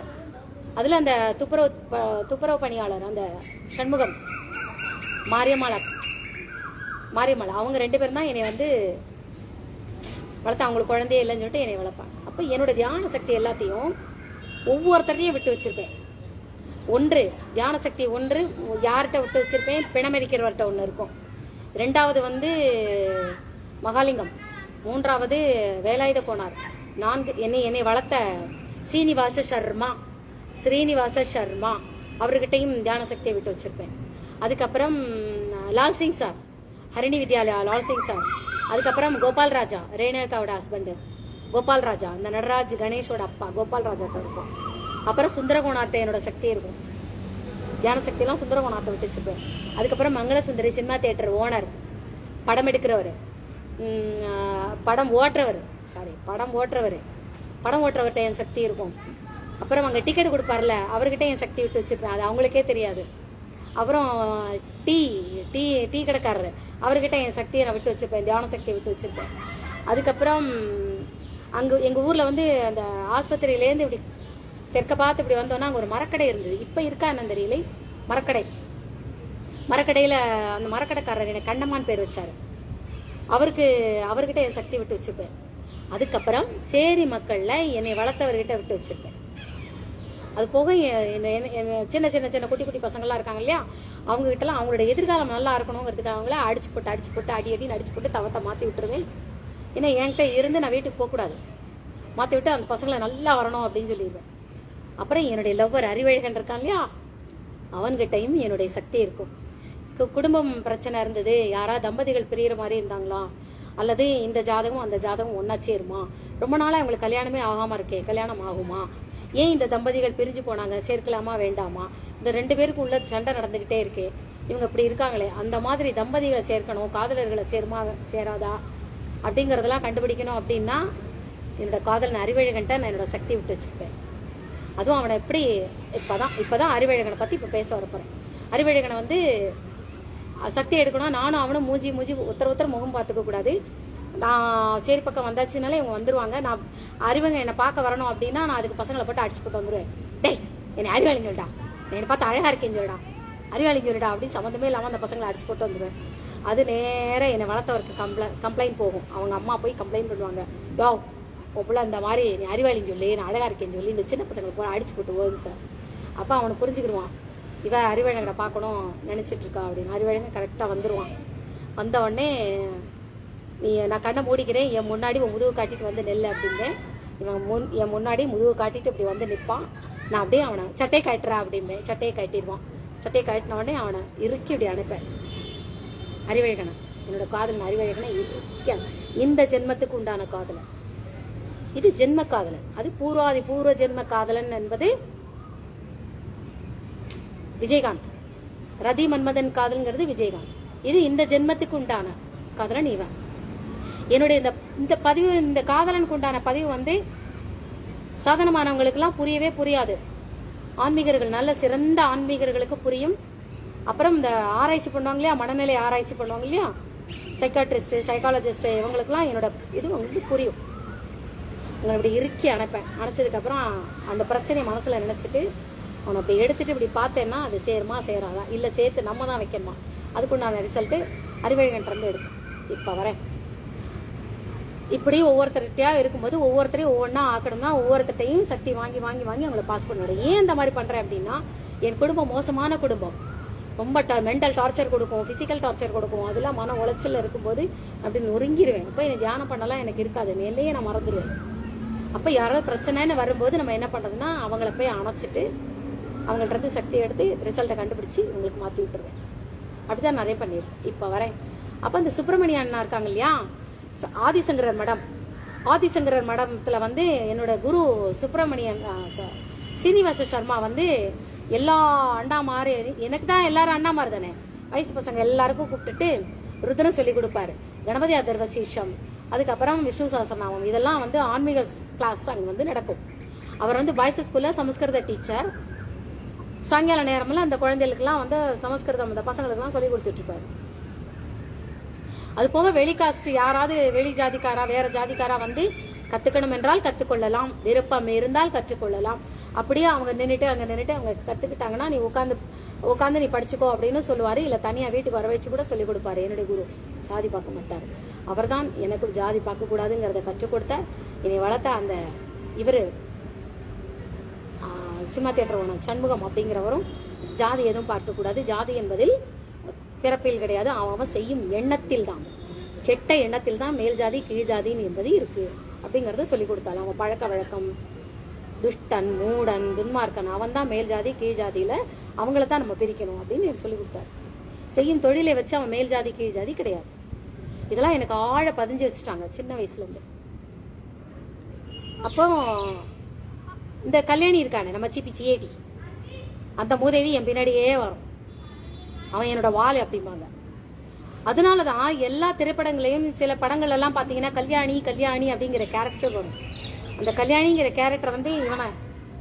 அதில் அந்த துப்புரவு பணியாளர் அந்த சண்முகம், மாரியம்மாள் அவங்க 2 பேரும் தான் என்னை வந்து வளர்த்தா. அவங்களுக்கு குழந்தையே இல்லைன்னு சொல்லிட்டு என்னை வளர்ப்பாங்க. அப்போ என்னோட தியான சக்தி எல்லாத்தையும் ஒவ்வொருத்தரையும் விட்டு வச்சிருப்பேன். தியான சக்தி யார்கிட்ட விட்டு வச்சிருப்பேன், பிணமெரிக்கிறவர்கிட்ட ஒன்று இருக்கும். 2வது வந்து மகாலிங்கம், 3வது வேலாயுத கோனார், 4 என்னை வளர்த்த ஸ்ரீனிவாச சர்மா அவர்கிட்டையும் தியான சக்தியை விட்டு வச்சிருப்பேன். அதுக்கப்புறம் லால் சிங் சார், ஹரிணி வித்யாலயா லால் சிங் சார். அதுக்கப்புறம் கோபால் ராஜா, ரேணுகாவோட ஹஸ்பண்ட் கோபால் ராஜா, இந்த நடராஜ் கணேஷோட அப்பா கோபால் ராஜாட்ட இருக்கும். அப்புறம் சுந்தரகோணார்ட்ட என்னோட சக்தி இருக்கும். தியான சக்தியெல்லாம் சுந்தரகோணார்ட்ட விட்டு வச்சிருப்பேன். அதுக்கப்புறம் மங்களசுந்தரி சினிமா தியேட்டர் ஓனர், படம் எடுக்கிறவர், படம் ஓட்டுறவர்கிட்ட என் சக்தி இருக்கும். அப்புறம் அங்கே டிக்கெட் கொடுப்பார்ல, அவர்கிட்ட என் சக்தி விட்டு வச்சிருப்பேன். அது அவங்களுக்கே தெரியாது. அப்புறம் டீ கடைக்காரர், அவர்கிட்ட என் சக்தியை நான் விட்டு வச்சிருப்பேன், தியான சக்தியை விட்டு வச்சிருப்பேன். அதுக்கப்புறம் அங்கே எங்கள் ஊரில் வந்து அந்த ஆஸ்பத்திரியிலேருந்து இப்படி தெற்க பார்த்து இப்படி வந்தோன்னா அங்கே ஒரு மரக்கடை இருந்தது. இப்போ இருக்கா என்னன்னு தெரியல. மரக்கடையில் அந்த மரக்கடைக்காரர் எனக்கு கண்ணம்மான் பேர் வச்சார். அவர்கிட்ட என் சக்தி விட்டு வச்சிருப்பேன். அதுக்கப்புறம் சேரி மக்களில் என்னை வளர்த்தவர்கிட்ட விட்டு வச்சிருப்பேன். அது போக சின்ன சின்ன சின்ன குட்டி பசங்கள்லாம் இருக்காங்க இல்லையா, அவங்க கிட்டலாம் அவங்களோட எதிர்காலம் நல்லா இருக்கணுங்கிறதுக்கு அவங்கள அடிச்சு போட்டு அடின்னு அடிச்சு போட்டு தவத்தை மாற்றி விட்டுருவேன். ஏன்னா என்கிட்ட இருந்து நான் வீட்டுக்கு போகக்கூடாது, மாற்றி விட்டு அந்த பசங்களை நல்லா வரணும் அப்படின்னு சொல்லிடுவேன். அப்புறம் என்னுடைய லவ்வர் அறிவழகன் இருக்கான் இல்லையா, அவன்கிட்டையும் என்னுடைய சக்தி இருக்கும். குடும்பம் பிரச்சனை இருந்தது, யாராவது தம்பதிகள் பிரியிற மாதிரி இருந்தாங்களா, அல்லது இந்த ஜாதகம் அந்த ஜாதகம் ஒன்னா சேருமா, ரொம்ப நாளாக அவங்களுக்கு கல்யாணமே ஆகாமல் இருக்கே, கல்யாணம் ஆகுமா, ஏன் இந்த தம்பதிகள் பிரிஞ்சு போனாங்க, சேர்க்கலாமா வேண்டாமா, இந்த 2 பேருக்கும் உள்ள சண்டை நடந்துகிட்டே இருக்கே, இவங்க இப்படி இருக்காங்களே, அந்த மாதிரி தம்பதிகளை சேர்க்கணும், காதலர்களை சேராதா அப்படிங்கறதெல்லாம் கண்டுபிடிக்கணும். அப்படின்னா என்னோட காதலன் அறிவழகன்ட்ட நான் என்னோட சக்தி விட்டு வச்சிருப்பேன். அதுவும் அவனை எப்படி இப்பதான் அறிவழகனை பத்தி இப்ப பேச வரப்போறேன். அறிவழகனை வந்து சக்தி எடுக்கணும், நானும் அவனும் மூஞ்சி ஒருத்தர் முகம் பார்த்துக்க கூடாது. நான் சேரி பக்கம் வந்தாச்சுனாலே இவங்க வந்துருவாங்க. நான் அறிவங்க என்னை பார்க்க வரணும் அப்படின்னா நான் அதுக்கு பசங்களை போட்டு அடிச்சு போட்டு வந்துடுவேன். டேய் என்னை அறிவாளிங்க சொல்லிட்டா, என்னை பார்த்து அழகா இருக்கேன்னு சொல்லிடா, அறிவாளிங்க சொல்லிடா அப்படின்னு சம்மந்தமே இல்லாமல் அந்த பசங்களை அடிச்சு போட்டு வந்துடுவேன். அது நேரம் என்னை வளர்த்தவருக்கு கம்ப்ளைண்ட் போகும். அவங்க அம்மா போய் கம்ப்ளைண்ட் பண்ணுவாங்க, யோ உன் அந்த மாதிரி நீ அறிவாளின்னு சொல்லி நான் அழகா இருக்கேன்னு சொல்லி இந்த சின்ன பசங்களுக்கு போய் அடிச்சு போட்டு போகுது சார். அப்போ அவனை புரிஞ்சுக்கிடுவான், இவன் அறிவழகனை பார்க்கணும் நினச்சிட்டு இருக்கா அப்படின்னு. அறிவழகன் கரெக்டாக வந்துடுவான். வந்த உடனே நீ நான் கண்ணை மூடிக்கிறேன், என் முன்னாடி உன் முதுகு காட்டிட்டு வந்து நெல் அப்படின்பேன். இவன் என் முன்னாடி முதுகு காட்டிட்டு இப்படி வந்து நிற்பான். நான் அப்படியே அவனை சட்டையை காட்டுறா அப்படின்பேன். சட்டையை காட்டிடுவான். சட்டையை காட்டின உடனே அவனை இறுக்கி இப்படி அனுப்பேன். அறிவழகனை, என்னோட காதலன் அறிவழகனை இறுக்க, இந்த ஜென்மத்துக்கு உண்டான காதலன் இது, ஜென்ம காதலன். அது பூர்வ ஜென்ம காதலன் என்பது விஜயகாந்த். ரதி மன்மதன் காதல்ங்கிறது விஜயகாந்த். இது இந்த ஜென்மத்துக்கு உண்டான காதலன் இவன். என்னுடைய இந்த பதிவு, இந்த காதலனுக்கு உண்டான பதிவு வந்து சாதாரணமானவங்களுக்கு எல்லாம் புரியவே புரியாது. ஆன்மீகர்கள், நல்ல சிறந்த ஆன்மீகர்களுக்கு புரியும். அப்புறம் இந்த ஆராய்ச்சி பண்ணுவாங்க இல்லையா, மனநிலை ஆராய்ச்சி பண்ணுவாங்க இல்லையா, சைக்காட்ரிஸ்ட் சைக்காலஜிஸ்ட், இவங்களுக்குலாம் என்னோட இது வந்து புரியும். உங்களை இப்படி இறுக்கி அனுப்பேன். அணைச்சதுக்கு அப்புறம் அந்த பிரச்சனையை மனசுல நினைச்சிட்டு அவனை அப்படி எடுத்துட்டு இப்படி பார்த்தேன்னா அது சேருமா சேராதா, இல்லை சேர்த்து நம்ம தான் வைக்கணுமா, அதுக்குண்டான ரிசல்ட்டு அறிவழகன் இருந்து எடுக்கும். இப்போ வரேன். இப்படி ஒவ்வொருத்தருக்கையா இருக்கும்போது ஒவ்வொருத்தரையும் ஒவ்வொன்றா ஆக்கணும்னா ஒவ்வொருத்தையும் சக்தி வாங்கி வாங்கி வாங்கி அவங்கள பாஸ் பண்ணிவிடும். ஏன் இந்த மாதிரி பண்றேன் அப்படின்னா, என் குடும்பம் மோசமான குடும்பம். ரொம்ப மென்டல் டார்ச்சர் கொடுக்கும், பிசிக்கல் டார்ச்சர் கொடுக்கும். அதெல்லாம் மன உளைச்சல் இருக்கும்போது அப்படி நொறுங்கிடுவேன். அப்போ எனக்கு தியானம் பண்ணலாம் எனக்கு இருக்காது, என்னையே நான் மறந்துடுவேன். அப்போ யாராவது பிரச்சனைன்னு வரும்போது நம்ம என்ன பண்றதுன்னா, அவங்கள போய் அணைச்சிட்டு அவங்கள்ட்ட சக்தி எடுத்து ரிசல்ட்டை கண்டுபிடிச்சி உங்களுக்கு மாற்றி விட்டுருவேன். அப்படிதான் நிறைய பண்ணிடுவேன். இப்போ வரேன். அப்போ இந்த சுப்பிரமணிய அண்ணா இருக்காங்க இல்லையா, ஆதிசங்கரர் மடம். ஆதிசங்கரர் மடத்துல வந்து என்னோட குரு சுப்பிரமணியன் சீனிவாச சர்மா வந்து எல்லா அண்ணா மாதிரி, எனக்கு தான் எல்லாரும் அண்ணா மாதிரி தானே, வயசு பசங்க எல்லாருக்கும் கூப்பிட்டுட்டு ருத்ரம் சொல்லி கொடுப்பாரு. கணபதி அதர்வசீஷம், அதுக்கப்புறம் விஷ்ணு சஹஸ்ரநாமம், இதெல்லாம் வந்து ஆன்மீக கிளாஸ் அங்கே வந்து நடக்கும். அவர் வந்து பாய்ஸ் ஸ்கூல்ல சமஸ்கிருத டீச்சர். சாயங்கால நேரமெல்லாம் அந்த குழந்தைகளுக்குலாம் வந்து சமஸ்கிருதம் இந்த பசங்களுக்குலாம் சொல்லி கொடுத்துட்டு இருப்பாரு. அது போக வெளிகாஸ்ட் யாராவது வெளி ஜாதிக்காரா வேற ஜாதிக்காரா வந்து கத்துக்கணும் என்றால் கத்துக்கொள்ளலாம், விருப்பம் இருந்தால் கற்றுக்கொள்ளலாம். அப்படியே அவங்க நின்றுட்டு அங்க நின்றுட்டு அவங்க கத்துக்கிட்டாங்கன்னா நீ உட்காந்து நீ படிச்சுக்கோ அப்படின்னு சொல்லுவாரு. இல்ல தனியா வீட்டுக்கு வர வச்சு கூட சொல்லி கொடுப்பாரு. என்னுடைய குரு ஜாதி பார்க்க மாட்டாரு. அவர் தான் எனக்கு ஜாதி பார்க்க கூடாதுங்கிறத கற்றுக் கொடுத்த, என்னை வளர்த்த அந்த இவரு சினிமா தியேட்டர் சண்முகம் அப்படிங்கிறவரும் ஜாதி எதுவும் பார்க்க கூடாது, ஜாதி என்பதில் பிறப்பில் கிடையாது, அவன் செய்யும் எண்ணத்தில் தான், கெட்ட எண்ணத்தில் தான் மேல் ஜாதி கீழ் ஜாதின்னு என்பது இருக்கு அப்படிங்கறத சொல்லி கொடுத்தாலும். அவன் பழக்க வழக்கம், துஷ்டன் மூடன் துன்மார்க்கன், அவன் தான் மேல் ஜாதி கீழ் ஜாதியில அவங்கள தான் நம்ம பிரிக்கணும் அப்படின்னு சொல்லி கொடுத்தாரு. செய்யும் தொழிலை வச்சு அவன் மேல் ஜாதி கீழ் ஜாதி கிடையாது. இதெல்லாம் எனக்கு ஆழ பதிஞ்சு வச்சுட்டாங்க சின்ன வயசுல இருந்து. அப்போ இந்த கல்யாணி இருக்கானே நம்ம சிஏடி, அந்த மூதேவி என் பின்னாடியே வரும். அவன் என்னோட வாள் அப்படிம்பாங்க. அதனாலதான் எல்லா திரைப்படங்களையும் சில படங்கள் எல்லாம் பாத்தீங்கன்னா கல்யாணி கல்யாணி அப்படிங்கிற கேரக்டர் வரும். அந்த கல்யாணிங்கிற கேரக்டர் வந்து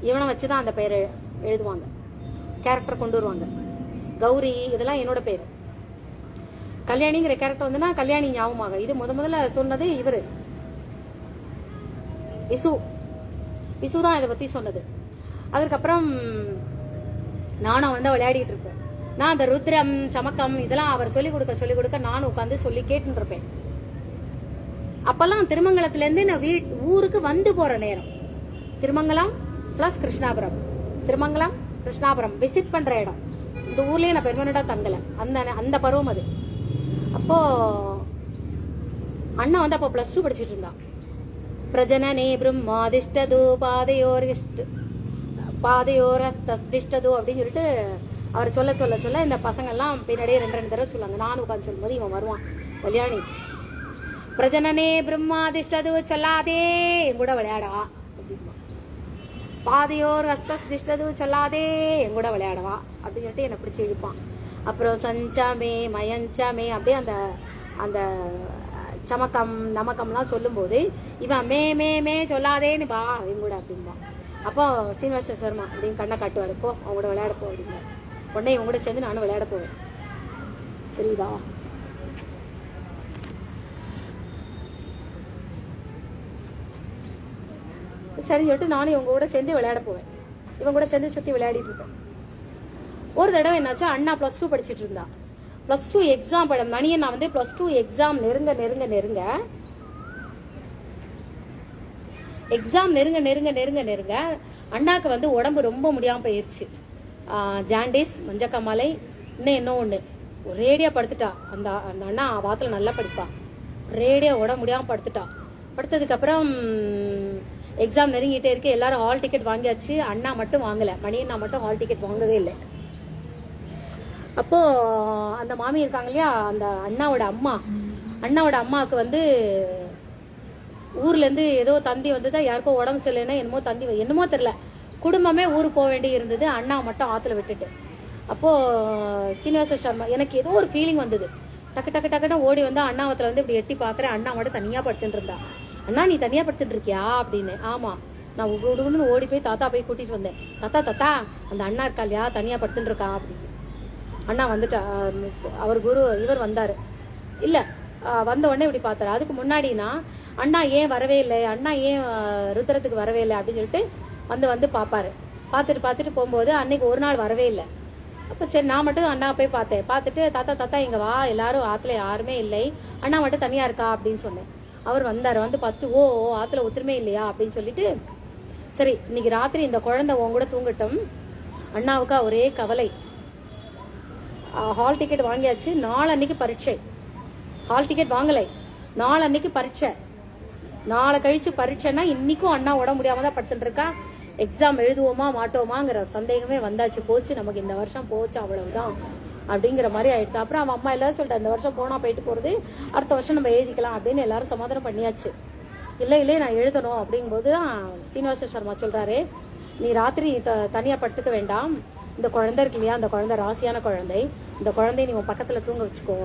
இவனை வச்சுதான் அந்த பெயரை எழுதுவாங்க, கேரக்டர் கொண்டு வருவாங்க. கௌரி இதெல்லாம் என்னோட பேரு. கல்யாணிங்கிற கேரக்டர் வந்துன்னா கல்யாணி ஞாபகமாக. இது முதல்ல சொன்னது இவரு விசு தான் இதை பத்தி சொன்னது. அதுக்கப்புறம் நானும் வந்து விளையாடிட்டு இருப்பேன். நான் அந்த ருத்ரம் சமக்கம் இதெல்லாம் அவர் சொல்லிக் கொடுக்க நானும் உட்காந்து சொல்லி கேட்டுட்டு இருப்பேன். அப்பெல்லாம் திருமங்கலத்துல இருந்து நான் ஊருக்கு வந்து போற நேரம், திருமங்கலம் பிளஸ் கிருஷ்ணாபுரம், திருமங்கலம் கிருஷ்ணாபுரம் விசிட் பண்ற இடம். இந்த ஊர்லயே நான் பெர்மனண்டா தங்கல, அந்த பருவம் அது. அப்போ அண்ணா வந்து அப்போ +2 படிச்சிட்டு இருந்தான். பிரஜனனே பிரம்மாதிஷ்டது பாதையோரஸ்திஷ்டது அப்படின்னு சொல்லிட்டு அவர் சொல்ல இந்த பசங்க எல்லாம் பின்னாடியே 2 தடவை சொல்லுவாங்க. நானும் உட்காந்து சொல்லும்போது இவன் வருவான், கல்யாணி பிரஜனனே பிரம்மாதிஷ்டது சொல்லாதே என் கூட விளையாடவா அப்படிமா, பாதையோர் அஸ்திஷ்டது சொல்லாதே என் கூட விளையாடவா அப்படின்னு சொல்லிட்டு என்னை பிடிச்சி இழுப்பான். அப்புறம் சஞ்சாமே மயஞ்சாமே அப்படியே அந்த சமக்கம் நமக்கம்லாம் சொல்லும்போது இவன் மே சொல்லாதேன்னு பா இவங்க கூட அப்படின்பா. அப்போ சீனிவாச சர்மா அப்படின்னு கண்ணை காட்டுவாரு, போ அவங்க கூட விளையாட போ அப்படின்பா. உடனே இவங்க கூட சேர்ந்து நானும் விளையாட போவேன். தெரியுதா? சரின்னு சொல்லிட்டு நானும் இவங்க கூட சேர்ந்து விளையாட போவேன். இவங்க கூட சேர்ந்து சுத்தி விளையாடிட்டு இருப்பேன். ஒரு தடவை என்னாச்சு, அண்ணா +2 படிச்சுட்டு இருந்தா. +2 எக்ஸாம் மணியண்ணா வந்து +2 எக்ஸாம் நெருங்க எக்ஸாம் நெருங்க நெருங்க நெருங்க நெருங்க அண்ணாக்கு வந்து உடம்பு ரொம்ப முடியாமல் போயிடுச்சு. ஜாண்டிஸ், மஞ்சக்காமாலை, இன்னும் என்ன ஒன்று, ரேடியா படுத்துட்டா. அந்த அந்த அண்ணா வாத்துல நல்லா படிப்பா. ரேடியா உடம்பு முடியாமல் படுத்துட்டா. படுத்ததுக்கப்புறம் எக்ஸாம் நெருங்கிட்டே இருக்கு. எல்லாரும் ஹால் டிக்கெட் வாங்கியாச்சு. அண்ணா மட்டும் வாங்கலை. மணி அண்ணா மட்டும் ஹால் டிக்கெட் வாங்கவே இல்லை. அப்போ அந்த மாமி இருக்காங்க இல்லையா, அந்த அண்ணாவோட அம்மாவுக்கு வந்து ஊர்ல இருந்து ஏதோ தந்தி வந்ததா, யாருக்கோ உடம்பு சரியில்லைன்னா என்னமோ தெரியல, குடும்பமே ஊருக்கு போக வேண்டி இருந்தது. அண்ணா மட்டும் ஆத்துல விட்டுட்டு. அப்போ சீனிவாச சர்மா எனக்கு ஏதோ ஒரு ஃபீலிங் வந்தது. டக்கு டக்கு டக்குன்னு ஓடி வந்து அண்ணாவத்துல வந்து இப்படி எட்டி பாக்குறேன். அண்ணா மட்டும் தனியா படுத்துட்டு இருந்தா. அண்ணா நீ தனியா படுத்துட்டு இருக்கியா அப்படின்னு. ஆமா. நான் உடனே ஓடி போய் தாத்தா போய் கூட்டிட்டு வந்தேன். தாத்தா அந்த அண்ணா இருக்கா இல்லையா, தனியா படுத்துட்டு இருக்கா அப்படின்னு. அண்ணா வந்துட்டா. அவர் குரு இவர் வந்தாரு. இல்ல வந்த உடனே இப்படி பார்த்தாரு. அதுக்கு முன்னாடினா அண்ணா ஏன் வரவே இல்லை, அண்ணா ஏன் ருத்ரத்துக்கு வரவே இல்லை அப்படின்னு சொல்லிட்டு வந்து பாப்பாரு. பார்த்துட்டு போகும்போது அன்னைக்கு ஒரு நாள் வரவே இல்லை. அப்ப சரி நான் மட்டும் அண்ணா போய் பார்த்தேன். பார்த்துட்டு தாத்தா இங்க வா, எல்லாரும் ஆத்துல யாருமே இல்லை, அண்ணா மட்டும் தனியா இருக்கா அப்படின்னு சொன்னேன். அவர் வந்தாரு. வந்து பார்த்துட்டு ஓ ஆத்துல ஒத்துருமே இல்லையா அப்படின்னு சொல்லிட்டு, சரி இன்னைக்கு ராத்திரி இந்த குழந்தை உன் கூட தூங்கட்டும். அண்ணாவுக்கா ஒரே கவலை. ஹால் டிக்கெட் வாங்கியாச்சு. நாளன்னைக்கு பரீட்சை. ஹால் டிக்கெட் வாங்கலை, நாளன்னைக்கு பரீட்சை. நாளை கழிச்சு பரீட்சைன்னா இன்னைக்கும் அண்ணா உடம்பு முடியாம தான் படுத்துட்டு இருக்கா. எக்ஸாம் எழுதுவோமா மாட்டோமாங்கிற சந்தேகமே வந்தாச்சு. போச்சு நமக்கு இந்த வருஷம் போச்சு, அவ்வளவுதான் அப்படிங்கிற மாதிரி ஆயிடுச்சு. அப்புறம் அவன் அம்மா எல்லாரும் சொல்லிட்டு இந்த வருஷம் போனா போயிட்டு போறது, அடுத்த வருஷம் நம்ம எழுதிக்கலாம் அப்படின்னு எல்லாரும் சமாதானம் பண்ணியாச்சு. இல்லை நான் எழுதணும் அப்படிங்கும்போது தான் சீனிவாச சர்மா சொல்றாரு, நீ ராத்திரி தனியா படுத்துக்க வேண்டாம். இந்த குழந்தை இருக்கு இல்லையா, அந்த குழந்தை ராசியான குழந்தை, இந்த குழந்தைய நீ உன் பக்கத்துல தூங்க வச்சுக்கோ.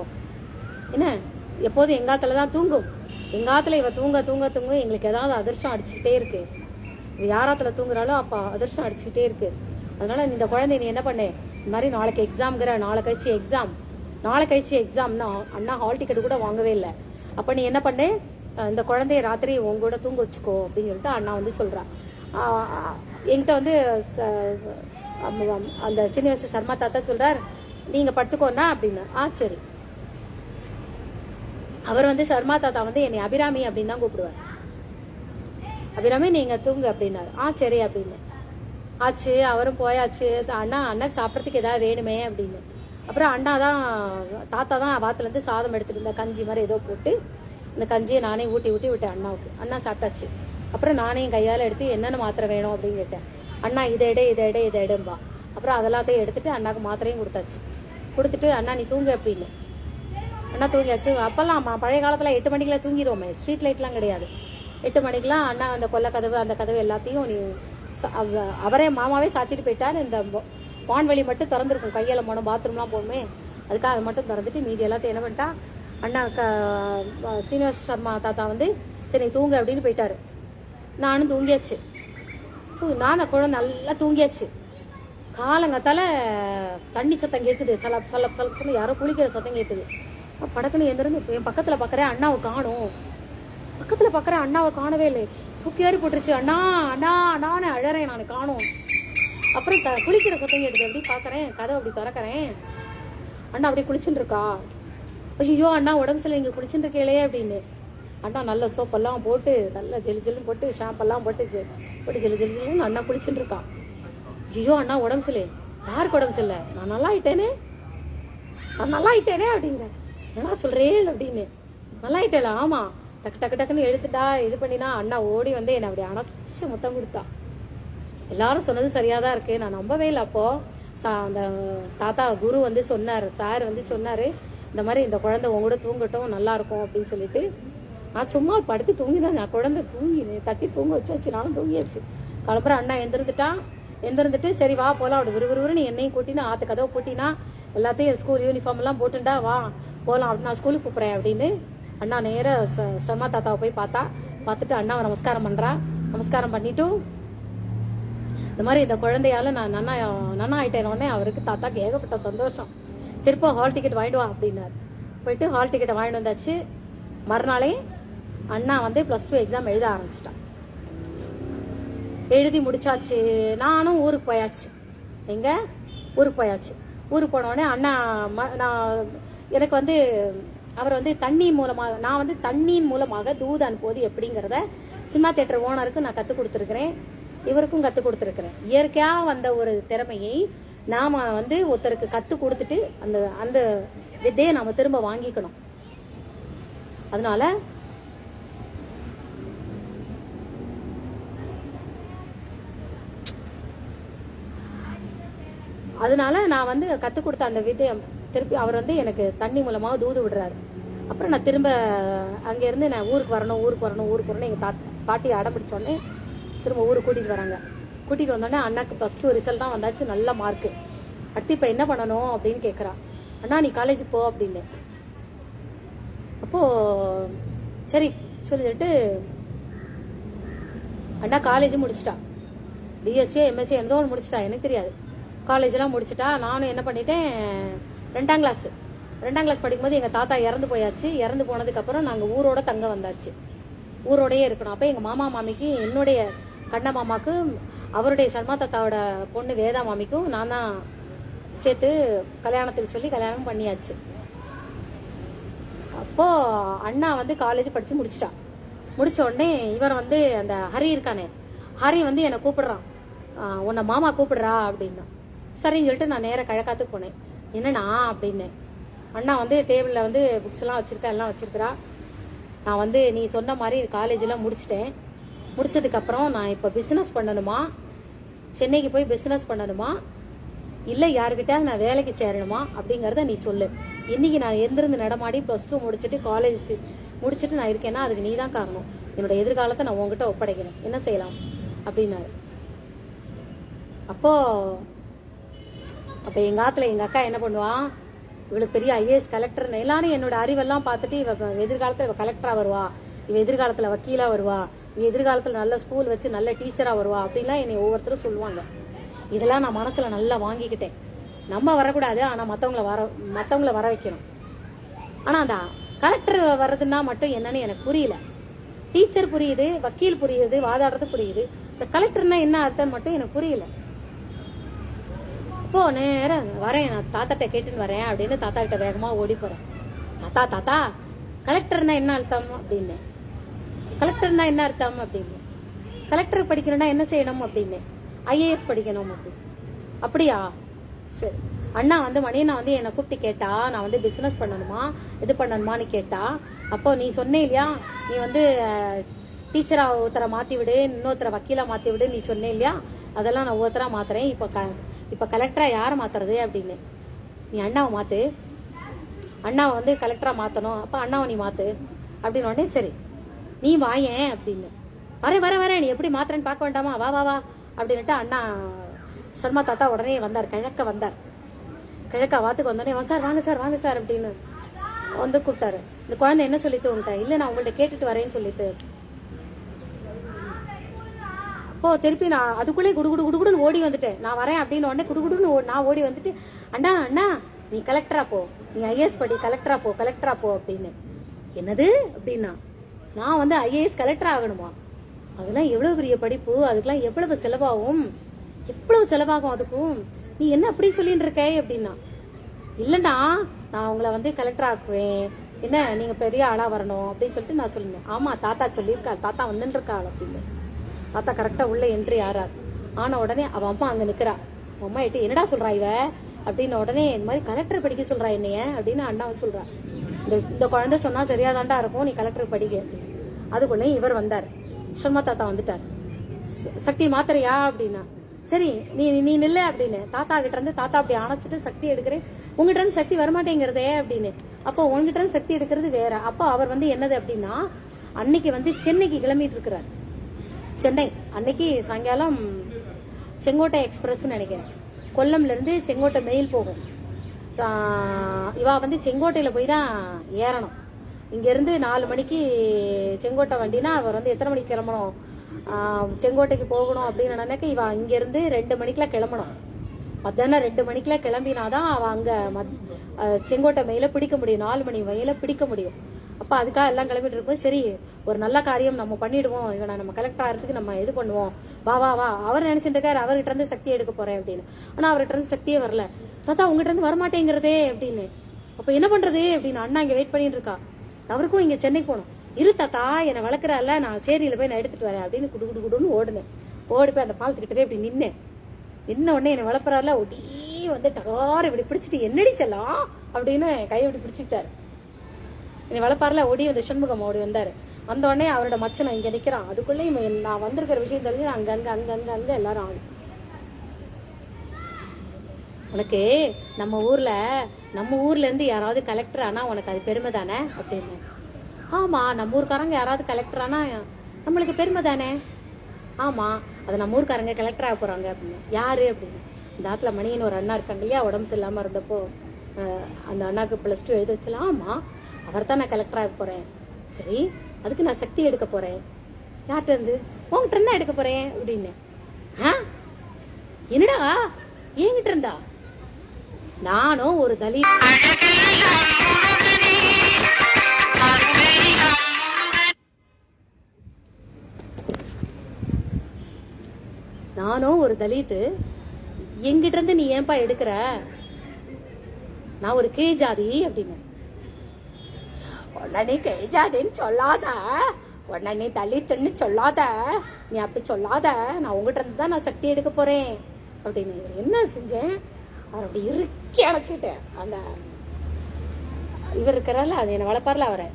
என்ன எப்போதும் எங்காத்துலதான் தூங்கும். எங்காத்துல இவ தூங்க எங்களுக்கு ஏதாவது அதிர்ஷ்டம் அடிச்சுக்கிட்டே இருக்கு. யாராத்துல தூங்குறாலோ அப்ப அதிர்ஷ்டம் அடிச்சுக்கிட்டே இருக்கு. அதனால இந்த குழந்தை நீ என்ன பண்ணு, இந்த மாதிரி நாளைக்கு எக்ஸாம்ங்கிற, நாளை கழிச்சு எக்ஸாம்னா அண்ணா ஹால் டிக்கெட் கூட வாங்கவே இல்லை. அப்ப நீ என்ன பண்ணு, இந்த குழந்தைய ராத்திரி உங்களோட தூங்க வச்சுக்கோ அப்படின்னு சொல்லிட்டு அண்ணா வந்து சொல்றான். என்கிட்ட வந்து அந்த சீனிவாச சர்மா தாத்தா சொல்றார், நீங்க படுத்துக்கோன்னா அப்படின்னு. சரி. அவர் வந்து சர்மா தாத்தா வந்து என்னை அபிராமி அப்படின்னு தான் கூப்பிடுவார். அபிராமி நீங்க தூங்கு அப்படின்னாரு. சரி அப்படின்னு ஆச்சு. அவரும் போயாச்சு. அண்ணாக்கு சாப்பிட்றதுக்கு ஏதாவது வேணுமே அப்படின்னு. அப்புறம் தாத்தா தான் வாத்துல இருந்து சாதம் எடுத்துட்டு இருந்த கஞ்சி மாதிரி ஏதோ போட்டு, இந்த கஞ்சியை நானே ஊட்டி விட்டேன் அண்ணாவுக்கு. அண்ணா சாப்பிட்டாச்சு. அப்புறம் நானே என் கையால எடுத்து என்னென்ன மாத்திரை வேணும் அப்படின்னு கேட்டேன். அண்ணா இதை எடும்பா. அப்புறம் அதெல்லாத்தையும் எடுத்துட்டு அண்ணாக்கு மாத்திரையும் கொடுத்தாச்சு. கொடுத்துட்டு அண்ணா நீ தூங்கு அப்படின்னு. அண்ணா தூங்கியாச்சு. அப்பெல்லாம் பழைய காலத்துல 8 மணிக்கெல்லாம் தூங்கிடுவோமே, ஸ்ட்ரீட் லைட்லாம் கிடையாது. 8 மணிக்கெல்லாம் அண்ணா அந்த கொல்லை கதவு அந்த கதவு எல்லாத்தையும் அவரே மாமாவே சாத்திட்டு போயிட்டார். இந்த வான்வெளி மட்டும் திறந்துருக்கும், கையால போனோம் பாத்ரூம்லாம் போகணுமே, அதுக்காக அதை மட்டும் திறந்துட்டு மீதி எல்லாத்தையும் என்ன பண்ணிட்டா அண்ணா சீனிவாச சர்மா தாத்தா வந்து சரி தூங்கு அப்படின்னு போயிட்டாரு. நானும் தூங்கியாச்சு. நான் குழந்தை நல்லா தூங்கியாச்சு. காலங்கத்தால தண்ணி சத்தம் கேட்குது. சொல்ல யாரோ குளிக்கிற சத்தம் கேட்குது. படக்குன்னு எந்திருந்து என் பக்கத்துல பாக்குறேன், அண்ணாவை காணும். பக்கத்துல பாக்குறேன், அண்ணாவை காணவே இல்லை. தூக்கி ஏறி போட்டுருச்சு. அண்ணான்னு அழறேன், நான் காணும். அப்புறம் குளிக்கிற சத்தம் கேட்டுது. அப்படி பாக்குறேன், கதவை அப்படி திறக்கிறேன். அண்ணா அப்படியே குளிச்சுட்டு இருக்கா. ஐயோ அண்ணா உடம்பு சரியில்லை, இங்க குளிச்சுட்டு இருக்கே அப்படின்னு. அண்ணா நல்ல சோப்பெல்லாம் போட்டு நல்லா ஜெல்லு போட்டு ஷாம்பெல்லாம் போட்டு ஜெல்லு அண்ணா குளிச்சுட்டு இருக்கான். ஐயோ அண்ணா உடம்பு சரியில்லை. யாருக்கு உடம்பு சரியில்லை? நான் நல்லா ஆயிட்டேனே அப்படிங்கிறேன். என்ன சொல்றேன் அப்படின்னு. நல்லா ஆயிட்டேல? ஆமா. டக்குன்னு எடுத்துட்டா இது பண்ணினா அண்ணா ஓடி வந்து என்னை அப்படி அணைச்சு முத்தம் கொடுத்தா. எல்லாரும் சொன்னது சரியாதான் இருக்கு. நான் நம்பவே இல்லை. அப்போ அந்த தாத்தா குரு வந்து சொன்னாரு, சார் வந்து சொன்னாரு, இந்த மாதிரி இந்த குழந்தை உங்களோட தூங்கட்டும் நல்லா இருக்கும் அப்படின்னு சொல்லிட்டு. நான் சும்மா படுத்து தூங்கிதான், நான் குழந்தை தட்டி தூங்க வச்சாச்சு. நானும் தூங்கியாச்சு. கிளம்புற அண்ணா எந்திருந்துட்டு சரி வா போலாம். அப்படி விறுவிறுன்னு என்னையும் கூட்டினா ஆத்து கதவை கூட்டினா எல்லாத்தையும் ஸ்கூல் யூனிஃபார்ம் எல்லாம் போட்டுண்டா வா போலாம் அப்படின்னு நான் ஸ்கூலுக்கு கூப்பிடுறேன் அப்படின்னு. அண்ணா நேர சர்மா தாத்தாவை போய் பார்த்துட்டு அண்ணாவை நமஸ்காரம் பண்றா. நமஸ்காரம் பண்ணிட்டு இந்த மாதிரி இந்த குழந்தையால நான் நன்னா ஆயிட்டேனோடனே அவருக்கு தாத்தாக்கு ஏகப்பட்ட சந்தோஷம். சரிப்பா ஹால் டிக்கெட் வாங்கிட்டு வா அப்படின்னாரு. போயிட்டு ஹால் டிக்கெட்டை வாங்கிட்டு வந்தாச்சு. மறுநாளே அண்ணா வந்து +2 எக்ஸாம் எழுத ஆரம்பிச்சிட்டான். எழுதி முடிச்சாச்சு. நானும் ஊருக்கு போயாச்சு. ஊருக்கு போனோடனே அண்ணா எனக்கு வந்து அவர் வந்து தண்ணியின் மூலமாக நான் வந்து தண்ணியின் மூலமாக தூது அனுப்புவது எப்படிங்கிறத சினிமா தியேட்டர் ஓனருக்கு நான் கற்றுக் கொடுத்துருக்கிறேன், இவருக்கும் கற்றுக் கொடுத்துருக்கிறேன். இயற்கையாக வந்த ஒரு திறமையை நாம் வந்து ஒருத்தருக்கு கற்றுக் கொடுத்துட்டு அந்த அந்த வித்தையை நாம் திரும்ப வாங்கிக்கணும். அதனால நான் வந்து கற்றுக் கொடுத்த அந்த வித்தையை திருப்பி அவர் வந்து எனக்கு தண்ணி மூலமாக தூது விடுறாரு. அப்புறம் நான் திரும்ப அங்கேருந்து நான் ஊருக்கு வரணும் எங்கள் பாட்டி அடம் பிடிச்சோடனே திரும்ப ஊருக்கு கூட்டிகிட்டு வராங்க. கூட்டிகிட்டு வந்தோடனே அண்ணாக்கு +2 ரிசல்ட் தான் வந்தாச்சு, நல்ல மார்க்கு. அடுத்து இப்போ என்ன பண்ணணும் அப்படின்னு கேட்குறா. அண்ணா நீ காலேஜ் போ அப்படின்னு. அப்போது சரி சொல்லிட்டு அண்ணா காலேஜ் முடிச்சிட்டா, பிஎஸ்சியோ எம்எஸ்சி எந்தோ ஒன்று முடிச்சிட்டா, எனக்கு தெரியாது. காலேஜெலாம் முடிச்சிட்டா. நானும் என்ன பண்ணிட்டேன், 2ஆம் கிளாஸ் படிக்கும்போது எங்கள் தாத்தா இறந்து போயாச்சு. இறந்து போனதுக்கப்புறம் நாங்கள் ஊரோட தங்க வந்தாச்சு, ஊரோடையே இருக்கணும். அப்போ எங்கள் மாமா மாமிக்கு, என்னுடைய கண்ண மாமாவுக்கு, அவருடைய சர்மா தாத்தாவோட பொண்ணு வேதா மாமிக்கும் நான் தான் சேர்த்து கல்யாணத்துக்கு சொல்லி கல்யாணம் பண்ணியாச்சு. அப்போது அண்ணா வந்து காலேஜ் படித்து முடிச்சிட்டா. முடித்த உடனே இவர் வந்து அந்த ஹரி இருக்கானே, ஹரி வந்து என்னை கூப்பிடுறான், உன்னை மாமா கூப்பிடுறா அப்படின்னா. சரின்னு சொல்லிட்டு நான் நேராக கிழக்காத்துக்கு போனேன். என்னண்ணா அப்படின்னு. அண்ணா வந்து டேபிளில் வந்து புக்ஸ்லாம் எல்லாம் வச்சிருக்கிறா. நான் வந்து நீ சொன்ன மாதிரி காலேஜெலாம் முடிச்சிட்டேன். முடிச்சதுக்கப்புறம் நான் இப்போ பிஸ்னஸ் பண்ணணுமா, சென்னைக்கு போய் பிஸ்னஸ் பண்ணணுமா, இல்லை யாருக்கிட்ட நான் வேலைக்கு சேரணுமா அப்படிங்கிறத நீ சொல்லு. இன்னைக்கு நான் எந்திருந்து நடமாடி +2 முடிச்சுட்டு காலேஜ் முடிச்சுட்டு நான் இருக்கேன்னா அதுக்கு நீ தான் காரணம். என்னோட எதிர்காலத்தை நான் உங்ககிட்ட ஒப்படைக்கிறேன், என்ன செய்யலாம் அப்படின்னாரு. அப்போ எங்கள் ஆத்துல எங்கள் அக்கா என்ன பண்ணுவான், இவளுக்கு பெரிய ஐஏஎஸ் கலெக்டர், எல்லாரும் என்னோட அறிவெல்லாம் பார்த்துட்டு இவ எதிர்காலத்தில் இவ கலெக்டரா வருவா, இவ எதிர்காலத்தில் வக்கீலா வருவா, இவ எதிர்காலத்தில் நல்ல ஸ்கூல் வச்சு நல்ல டீச்சரா வருவா அப்படின்லாம் என்னை ஒவ்வொருத்தரும் சொல்லுவாங்க. இதெல்லாம் நான் மனசுல நல்லா வாங்கிக்கிட்டேன். நம்ம வரக்கூடாது, ஆனால் மற்றவங்கள வர வைக்கணும். ஆனால் அந்த கலெக்டர் வர்றதுன்னா மட்டும் என்னன்னு எனக்கு புரியல. டீச்சர் புரியுது, வக்கீல் புரியுது, வாதாடுறது புரியுது, இந்த கலெக்டர்னா என்ன அர்த்தம் மட்டும் எனக்கு புரியல. அப்போ நேரம் வரேன், நான் தாத்தாட்ட கேட்டுன்னு வரேன் அப்படின்னு தாத்தா கிட்ட வேகமா ஓடி போறேன். தாத்தா கலெக்டர்னா என்ன அர்த்தம் அப்படின்னு. கலெக்டர்னா என்ன அர்த்தம் அப்படின்னு. கலெக்டர் படிக்கணும்னா என்ன செய்யணும் அப்படின்னு. ஐஏஎஸ் படிக்கணும் அப்படின்னு. அப்படியா, சரி. அண்ணா வந்து மணியண்ணா வந்து என்னை கூப்பிட்டு கேட்டா, நான் வந்து பிஸ்னஸ் பண்ணணுமா இது பண்ணணுமான்னு கேட்டா. அப்போ நீ சொன்னே இல்லையா, நீ வந்து டீச்சரா ஒருத்தரை மாற்றி விடு, இன்னொருத்தரை வக்கீலா மாற்றி விடு நீ சொன்னே இல்லையா, அதெல்லாம் நான் ஒருத்தரா மாத்துறேன். இப்போ கலெக்டரா யாரை மாத்துறது அப்படின்னு. நீ அண்ணாவை மாத்து, அண்ணாவை வந்து கலெக்டரா மாற்றணும், அப்போ அண்ணாவை நீ மாத்து அப்படின்னு. உடனே சரி நீ வாயேன் அப்படின்னு. வரேன், நீ எப்படி மாத்துறேன்னு பார்க்க வேண்டாமா, வா வா வா அப்படின்னுட்டு அண்ணா சர்மா தாத்தா உடனே வந்தார். கிழக்க வாத்துக்கு வந்தோடனே வாங்க சார் அப்படின்னு வந்து கூப்பிட்டாரு. இந்த குழந்தை என்ன சொல்லிட்டு உங்கள்கிட்ட, இல்லை நான் உங்கள்கிட்ட கேட்டுட்டு வரேன்னு சொல்லிட்டு. அப்போ திருப்பி நான் அதுக்குள்ளே குடுகுடுன்னு ஓடி வந்துட்டேன். நான் வரேன் அப்படின்னு உடனே குடுகுடுன்னு நான் ஓடி வந்துட்டு, அண்ணா நீ கலெக்டரா போ, நீ ஐஏஎஸ் படி, கலெக்டரா போ அப்படின்னு. என்னது அப்படின்னா, நான் வந்து ஐஏஎஸ் கலெக்டர் ஆகணுமா, அதெல்லாம் எவ்வளவு பெரிய படிப்பு, அதுக்கெல்லாம் எவ்வளவு செலவாகும் அதுக்கும், நீ என்ன அப்படி சொல்லிட்டு இருக்க அப்படின்னா. இல்லைண்ணா நான் உங்களை வந்து கலெக்டர் ஆக்குவேன், என்ன நீங்க பெரிய ஆளா வரணும் அப்படின்னு சொல்லிட்டு நான் சொல்லுங்க. ஆமா தாத்தா சொல்லியிருக்கா, தாத்தா வந்துட்டு இருக்காள் அப்படின்னு. தாத்தா கரெக்டா உள்ள என்ட்ரி ஆறார். ஆன உடனே அவ அம்மா அங்க நிக்கிறா. அம்மா எட்டு என்னடா சொல்றா இவ அப்படின்னு. உடனே இந்த மாதிரி கலெக்டர் படிக்க சொல்றா என்னைய அப்படின்னு அண்ணாவை சொல்றா. இந்த குழந்தை சொன்னா சரியாதாண்டா இருக்கும், நீ கலெக்டர் படிக்க. அதுக்குள்ளே இவர் வந்தார், சர்மா தாத்தா வந்துட்டார். சக்தி மாத்திரையா அப்படின்னா. சரி நீ நில்ல அப்படின்னு தாத்தா கிட்ட இருந்து தாத்தா அப்படி அணைச்சிட்டு சக்தி எடுக்கிறேன். உங்ககிட்ட இருந்து சக்தி வரமாட்டேங்கிறதே அப்படின்னு. அப்போ உங்ககிட்ட இருந்து சக்தி எடுக்கிறது வேற. அப்போ அவர் வந்து என்னது அப்படின்னா, அன்னைக்கு வந்து சென்னைக்கு கிளம்பிட்டு இருக்கிறார். சென்னை அன்னைக்கு சாயங்காலம் செங்கோட்டை எக்ஸ்பிரஸ் நினைக்கிறேன், கொல்லம்ல இருந்து செங்கோட்டை மெயில் போகும். இவா வந்து செங்கோட்டையில போய் தான் ஏறணும். இங்க இருந்து 4 மணிக்கு செங்கோட்டை வண்டினா அவர் வந்து எத்தனை மணிக்கு கிளம்பணும், செங்கோட்டைக்கு போகணும் அப்படின்னு நினைக்க இவ இங்க இருந்து 2 மணிக்கெல்லாம் கிளம்பணும். மத்தியானம் 2 மணிக்கெல்லாம் கிளம்பினாதான் அவ அங்க செங்கோட்டை மெயில பிடிக்க முடியும், 4 மணி மெயில பிடிக்க முடியும். அப்ப அதுக்காக எல்லாம் கிளம்பிட்டு இருக்கும். சரி ஒரு நல்ல காரியம் நம்ம பண்ணிடுவோம், இவனை நம்ம கலெக்டர் ஆகிறதுக்கு நம்ம இது பண்ணுவோம், வா அவர் நினைச்சிட்டு இருக்காரு அவர்கிட்ட இருந்து சக்தி எடுக்க போறேன் அப்படின்னு. ஆனா அவர்கிட்ட இருந்து சக்தியே வரல. தாத்தா உங்ககிட்ட இருந்து வரமாட்டேங்கிறதே அப்படின்னு. அப்ப என்ன பண்றது அப்படின்னு அண்ணா இங்க வெயிட் பண்ணிட்டு இருக்கா. அவருக்கும் இங்க சென்னைக்கு போகணும். இரு தாத்தா என்னை வளர்க்குறால, நான் சேரியில போய் நான் எடுத்துட்டு வரேன் அப்படின்னு குடு குடு குடுன்னு ஓடுனேன். ஓடி போய் அந்த பாலத்துக்கிட்ட போய் இப்படி நின்னேன். நின்ன உடனே என்னை வளர்ப்புறாருல ஒடி வந்து டகார இப்படி பிடிச்சிட்டு என்னடி செல்லாம் அப்படின்னு கையை இப்படி பிடிச்சிக்கிட்டாரு. என்னை வளர்ப்பாருல ஓடி வந்து சண்முகம் ஓடி வந்தாரு. வந்த உடனே அவரோட மச்சனை இங்க நிக்கிறான். அதுக்குள்ளேயும் நான் வந்திருக்கிற விஷயம் தெரிஞ்சு அங்க எல்லாரும் ஆடு. உனக்கு நம்ம ஊர்ல இருந்து யாராவது கலெக்டர் ஆனா உனக்கு அது பெருமை தானே அப்படின்னு. ஆமா, நம்ம ஊருக்காரங்க யாராவது கலெக்டர் ஆனா நம்மளுக்கு பெருமை தானே. ஆமா, அது நம்ம ஊருக்காரங்க கலெக்டர் ஆக போறாங்க அப்படின்னு. யாரு அப்படின்னு. இந்த ஆத்துல மணின்னு ஒரு அண்ணா இருக்காங்க இல்லையா, உடம்பு சரியில்லாம இருந்தப்போ அந்த அண்ணாக்கு +2 எழுத வச்சலாம். ஆமா, அவர் தான் நான் கலெக்டர் ஆக போறேன். சரி, அதுக்கு நான் சக்தி எடுக்க போறேன். யார்கிட்ட இருந்து? உங்ககிட்ட இருந்தா எடுக்க போறேன் அப்படின்னு. என்னடா என்கிட்ட இருந்தா? நானும் ஒரு தலித், என்கிட்ட இருந்து நீ ஏன்பா எடுக்கிற? நான் ஒரு கீழ் ஜாதி அப்படின்னு. உடனே கீழ் ஜாதின்னு சொல்லாத, உடனே தலித்துன்னு சொல்லாத, நீ அப்படி சொல்லாத, நான் உங்ககிட்ட இருந்து தான் நான் சக்தி எடுக்க போறேன் அப்படின்னு. என்ன செஞ்சேன்? அவர் அப்படி இறுக்கி அழைச்சிட்டேன். அந்த இவர் இருக்கிறால, அது என்னை வளர்ப்பார்ல, அவரை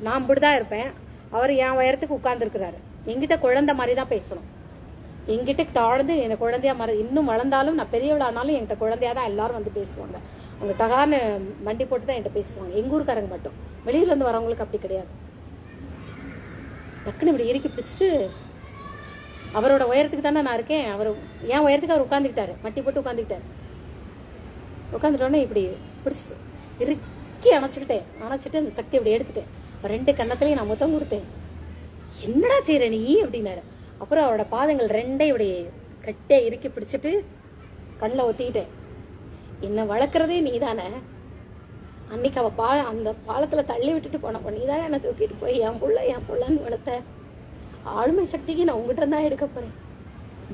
நான் இப்படிதான் இருப்பேன், அவர் என் உயரத்துக்கு உட்கார்ந்து இருக்கிறாரு. என்கிட்ட குழந்தை மாதிரி தான் பேசணும். என்கிட்ட தாழ்ந்து என்னை குழந்தையா இன்னும் வளர்ந்தாலும் நான் பெரியவளானாலும் என்கிட்ட குழந்தையா தான் எல்லாரும் வந்து பேசுவாங்க. அவங்க டகான்னு மண்டி போட்டு தான் என்கிட்ட பேசுவாங்க. எங்க ஊருக்காரங்க மட்டும், வெளியில இருந்து வரவங்களுக்கு அப்படி கிடையாது. டக்குன்னு இப்படி இறுக்கி பிடிச்சிட்டு, அவரோட உயரத்துக்கு தானே நான் இருக்கேன், அவர் என் உயரத்துக்கு அவர் உட்காந்துக்கிட்டாரு, மட்டி போட்டு உட்காந்துக்கிட்டாரு. உட்காந்துட்டோன்னே இப்படி பிடிச்சிட்டு இறுக்கி அணைச்சிட்டு அந்த சக்தி அப்படி எடுத்துட்டேன். 2 கன்னத்திலையும் நான் முத்தம் கொடுத்தேன். என்னடா செய்யற நீ அப்படின்னாரு. அப்புறம் அவரோட பாதங்கள் 2 இப்படி கட்டே இறுக்கி பிடிச்சிட்டு கண்ணில் ஒத்திக்கிட்டேன். என்ன வளர்க்குறதே நீ தானே, அன்னைக்கு அவ அந்த பாலத்துல தள்ளி விட்டுட்டு போனப்ப நீ தானே என்னை தூக்கிட்டு போய் என் புள்ளன்னு வளர்த்த. ஆளுமை சக்திக்கு நான் உங்ககிட்ட இருந்தா எடுக்க போறேன்.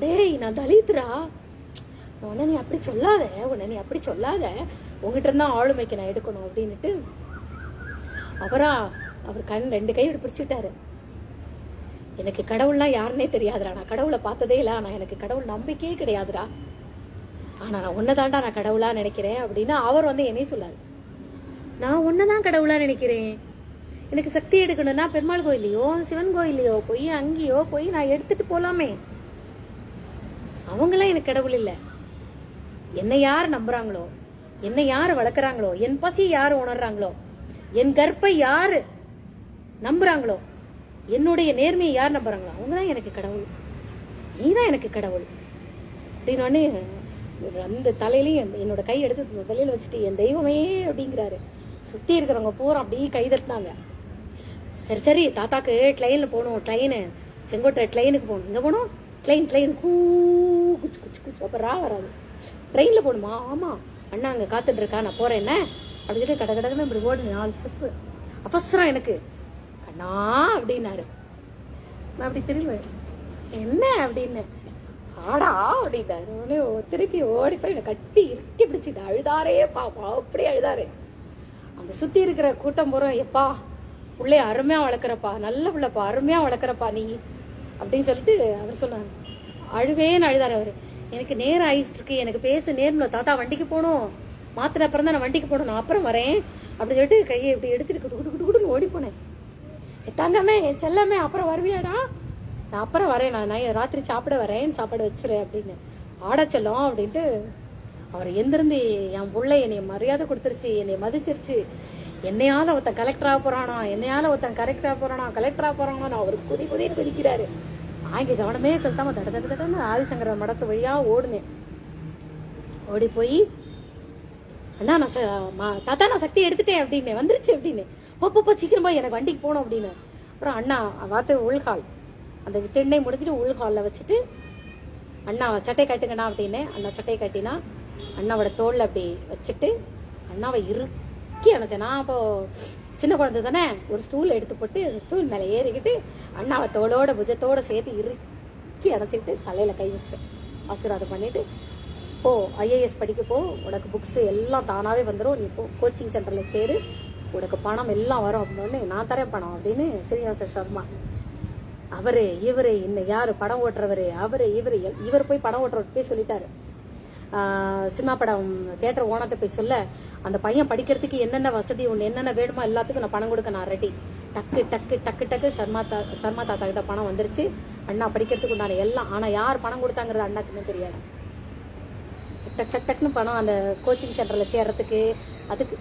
டேய், நான் தலித்துரா, உன்னை நீ அப்படி சொல்லாத, உங்ககிட்ட இருந்தா ஆளுமைக்கு நான் எடுக்கணும் அப்படின்னுட்டு அவர் கண் 2 கை பிடிச்சிட்டாரு. எனக்கு கடவுள்னா யாருன்னே தெரியாதுடா, நான் கடவுளை பார்த்ததே இல்லை, ஆனா எனக்கு கடவுள் நம்பிக்கையே கிடையாதுடா, ஆனா நான் உன்னதான்டா நான் கடவுளா நினைக்கிறேன் அப்படின்னு அவர் வந்து என்னையும் சொல்லாரு. நான் உன்னதான் கடவுளா நினைக்கிறேன், எனக்கு சக்தி எடுக்கணும்னா பெருமாள் கோயிலையோ சிவன் கோயிலையோ போய் அங்கேயோ போய் நான் எடுத்துட்டு போலாமே. அவங்களாம் எனக்கு கடவுள் இல்லை. என்னை யார் நம்புறாங்களோ, என்னை யார் வளர்க்குறாங்களோ, என் பசி யார் உணர்றாங்களோ, என் கற்பை யாரு நம்புறாங்களோ, என்னுடைய நேர்மையை யார் நம்புறாங்களோ, அவங்கதான் எனக்கு கடவுள், நீதான் எனக்கு கடவுள் அப்படின்னு. அந்த தலையிலையும் என்னோட கை எடுத்து தலையில வச்சுட்டு என் தெய்வமே அப்படிங்கிறாரு. சுத்தி இருக்கிறவங்க பூரா அப்படியே கை தட்டினாங்க. சரி தாத்தாக்கு ட்ரெயின்ல போகணும், ட்ரெயின் செங்கோட்டை ட்ரெயினுக்கு போகணும், இங்க போகணும், ட்ரெயின் குச்சு குச்சு குச்சு. அப்புறம் வராது, ட்ரெயின்ல போகணுமா? ஆமா அண்ணா அங்க காத்துட்டு இருக்கா, நான் போறேன் என்ன அப்படின்னு சொல்லி கடகடன்னு இப்படி ஓடு 4 ஸ்டெப்பு. அவசரம் எனக்கு கண்ணா அப்படின்னாரு. நான் அப்படி திரும்பி என்ன அப்படின்னு ஆடா அப்படின்னாரு. திருப்பி ஓடி போய் கட்டி இறுக்கி பிடிச்சிட்டு அழுதாரே பாப்பா, அப்படியே அழுதாரு. அந்த சுத்தி இருக்கிற கூட்டம் போறோம், எப்பா பிள்ளைய அருமையா வளர்க்குறப்பா, நல்ல பிள்ளைப்பா, அருமையா வளர்க்குறப்பா நீ அப்படின்னு சொல்லிட்டு அவர் சொன்னாரு. அழுவேன்னு அழுதாரு அவரு. எனக்கு நேரம் ஆயிட்டு இருக்கு, எனக்கு பேச நேரம், தாத்தா வண்டிக்கு போகணும், மாத்திரை அப்புறம் தான் நான் வண்டிக்கு போகணும், நான் அப்புறம் வரேன் அப்படின்னு சொல்லிட்டு கையை இப்படி எடுத்துட்டு குடுக்குன்னு ஓடி போனேன். தங்கமே என் செல்லமே அப்புறம் வருவியாடா? நான் அப்புறம் வரேன், நான் ராத்திரி சாப்பிட வரேன், சாப்பாடு வச்சிரு அப்படின்னு. ஆட செல்லம் அப்படின்ட்டு அவர் எந்திருந்து என் பிள்ளை என்னைய மரியாதை கொடுத்துருச்சு, என்னைய மதிச்சிருச்சு. என்னையால ஒருத்தன் கலெக்டராக போறானா, கலெக்டரா போறானா அவர் குதின்னு குதிக்கிறாரு. இங்க கவனமே செலுத்தாம தடன்னு ஆதிசங்கர மடத்து வழியா ஓடுனேன். ஓடி போய் அண்ணா நான் தாத்தா நான் சக்தி எடுத்துட்டேன் அப்படின்னு, வந்துருச்சு அப்படின்னு. போ சீக்கிரம் போய் எனக்கு வண்டிக்கு போகணும் அப்படின்னு. அப்புறம் அண்ணா பார்த்து உள்கால் அந்த திண்ணை முடிஞ்சிட்டு உள்காலில் வச்சுட்டு அண்ணா சட்டை கட்டுங்கண்ணா அப்படின்னு. அண்ணா சட்டையை கட்டினா அண்ணாவோட தோல்ல அப்படி வச்சுட்டு அண்ணாவை இறுக்கி அணைச்சேன். நான் அப்போ சின்ன குழந்தை தானே, ஒரு ஸ்டூல் எடுத்து போட்டு ஸ்டூல் மேலே ஏறிக்கிட்டு அண்ணாவை தோளோட புஜத்தோட சேர்த்து இறுக்கி அணைச்சிக்கிட்டு தலையில கை வச்சேன். ஆசீர்வாதம் பண்ணிட்டு போ, IAS படிக்க போ, உனக்கு புக்ஸ் எல்லாம் தானாவே வந்துடும், நீ போ, கோச்சிங் சென்டர்ல சேரு, உனக்கு பணம் எல்லாம் வரும் அப்படின்னு. நான் தரேன் பணம் அப்படின்னு ஸ்ரீனிவாச சர்மா அவரு இவரு இன்னும் யாரு படம் ஓட்டுறவரு அவரு இவர் போய் படம் ஓட்டுறவர் போய் சொல்லிட்டாரு. சினிமா படம் தியேட்டர் ஓனர்கிட்ட போய் சொல்ல, அந்த பையன் படிக்கிறதுக்கு என்னென்ன வசதி ஒன்று என்னென்ன வேணுமோ எல்லாத்துக்கும் நான் பணம் கொடுக்க நான் ரெடி. டக்கு டக்கு டக்கு டக்கு சர்மா தாத்தா கிட்ட பணம் வந்துருச்சு. அண்ணா படிக்கிறதுக்கு உண்டான எல்லாம். ஆனா யார் பணம் கொடுத்தாங்கிறது அண்ணாக்குன்னு தெரியாது. டக் டக் டக்குன்னு பணம் அந்த கோச்சிங் சென்டர்ல சேர்றதுக்கு அதுக்கு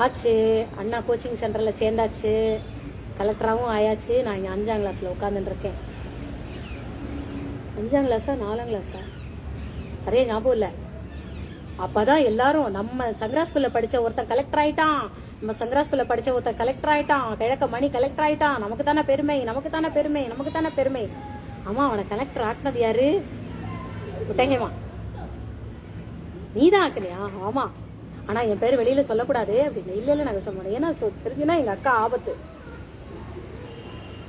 ஆச்சு. அண்ணா கோச்சிங் சென்டர்ல சேர்ந்தாச்சு, கலெக்டராகவும் ஆயாச்சு. நான் இங்கே 5ஆம் கிளாஸ்ல உட்காந்துட்டு இருக்கேன். 5ஆம் கிளாஸா 4ஆம் கிளாஸா சரியா ஞாபகம் இல்லை. அப்பதான் எல்லாரும் நம்ம சங்கரா ஸ்கூல்ல படிச்ச ஒருத்தன் கலெக்டர் ஆயிட்டான், நம்ம சங்கரா ஸ்கூல்ல படிச்ச ஒருத்தன் கலெக்டர் ஆயிட்டான், கிழக்க மணி கலெக்டர் ஆயிட்டான், நமக்கு தானே பெருமை, நமக்கு தானே பெருமை, நமக்கு தானே பெருமை. ஆமா, அவனை கலெக்டர் ஆக்குனது யாரு? விட்டங்கம்மா, நீதான் ஆக்குனியா? ஆமா, ஆனா என் பேர் வெளியில சொல்லக்கூடாது அப்படின்னு. இல்ல நாங்க சொல்ல மாட்டோம், ஏன்னா தெரிஞ்சுன்னா எங்க அக்கா ஆபத்து.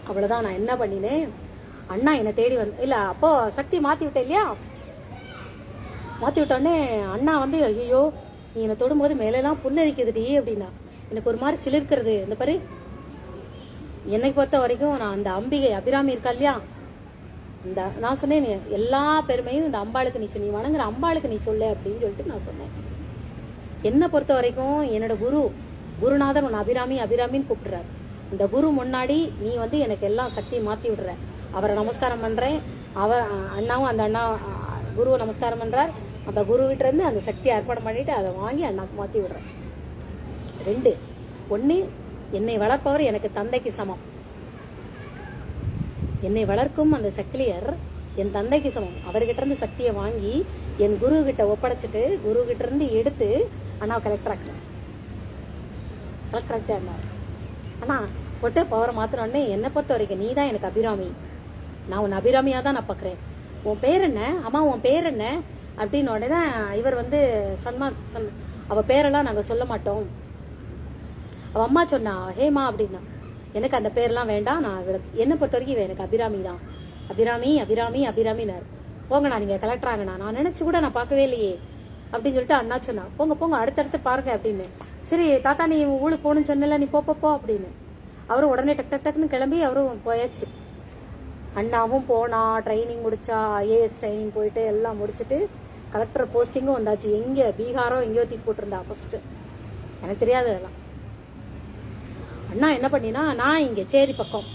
அவ்வளவுதான். நான் என்ன பண்ணினேன், அண்ணா என்னை தேடி வந்து இல்ல அப்போ சக்தி மாத்தி விட்டேன் இல்லையா, மாத்தி விட்டோடனே அண்ணா வந்து ஐயோ நீ என்னை தொடும்போது மேலெல்லாம் புல்லரிக்குதுடி அப்படின்னா. எனக்கு ஒரு மாதிரி சிலிர்க்கிறது. இந்த பாரு, என்னை பொறுத்த வரைக்கும் நான் அந்த அம்பிகை அபிராமி இருக்கா இல்லையா, இந்த நான் சொன்னேன் எல்லா பெருமையும் இந்த அம்பாளுக்கு நீ வணங்குற அம்பாளுக்கு நீ சொல்லு அப்படின்னு சொல்லிட்டு நான் சொன்னேன். என்னை பொறுத்த வரைக்கும் என்னோட குருநாதர் உன்னை அபிராமின்னு கூப்பிடுறாரு. இந்த குரு முன்னாடி நீ வந்து எனக்கு எல்லாம் சக்தியை மாத்தி விடுற. அவரை நமஸ்காரம் பண்றேன். அண்ணாவும் அந்த அண்ணா குருவை நமஸ்காரம் பண்றார். அந்த குரு கிட்ட இருந்து அந்த சக்தியை அர்ப்பணம் பண்ணிட்டு அதை வாங்கி அண்ணாக்கு மாத்தி விடுறேன். 2, 1 என்னை வளர்ப்பவர் எனக்கு தந்தைக்கு சமம். என்னை வளர்க்கும் அந்த சக்கிலியர் என் தந்தைக்கு சமம். அவர்கிட்ட இருந்து சக்தியை வாங்கி என் குரு கிட்ட ஒப்படைச்சிட்டு குரு கிட்ட இருந்து எடுத்து அண்ணா கலெக்டர் ஆக்கிட்டேன். அண்ணா போட்டு பவரை மாத்தினோடனே என்னை பொறுத்த வரைக்கும் நீ தான் எனக்கு அபிராமி. நான் உன் அபிராமியா தான் நான் பாக்குறேன். உன் பேர் என்ன? அம்மா உன் பேர் என்ன அப்படின்னு உடனே இவர் வந்து அவ பேரெல்லாம் நாங்க சொல்ல மாட்டோம். அவ அம்மா சொன்னா ஹேமா அப்படின்னா. எனக்கு அந்த பேர்லாம் வேண்டாம், நான் என்னை பொறுத்த வரைக்கும் எனக்கு அபிராமி தான். அபிராமினார். போங்கண்ணா நீங்க கலெக்டர் ஆகண்ணா. நான் நினைச்சு கூட நான் பார்க்கவே இல்லையே அப்படின்னு சொல்லிட்டு அண்ணா சொன்னா. போங்க அடுத்தடுத்து பாருங்க அப்படின்னு. சரி தாத்தா நீ ஊருக்கு போகணும்னு சொன்னல, நீ போ அப்படின்னு. அவரும் உடனே டக்குன்னு கிளம்பி அவரும் போயாச்சு. அண்ணாவும் போனா, ட்ரைனிங் முடிச்சா, IAS ட்ரைனிங் போயிட்டு எல்லாம் முடிச்சுட்டு கலெக்டர் போஸ்டிங்கும் வந்தாச்சு. எங்க பீகாரோ எங்கேயோ தூக்கி போட்டிருந்தா ஃபர்ஸ்ட், எனக்கு தெரியாது அதெல்லாம். அண்ணா என்ன பண்ணினா, நான் இங்க சேரி பக்கம்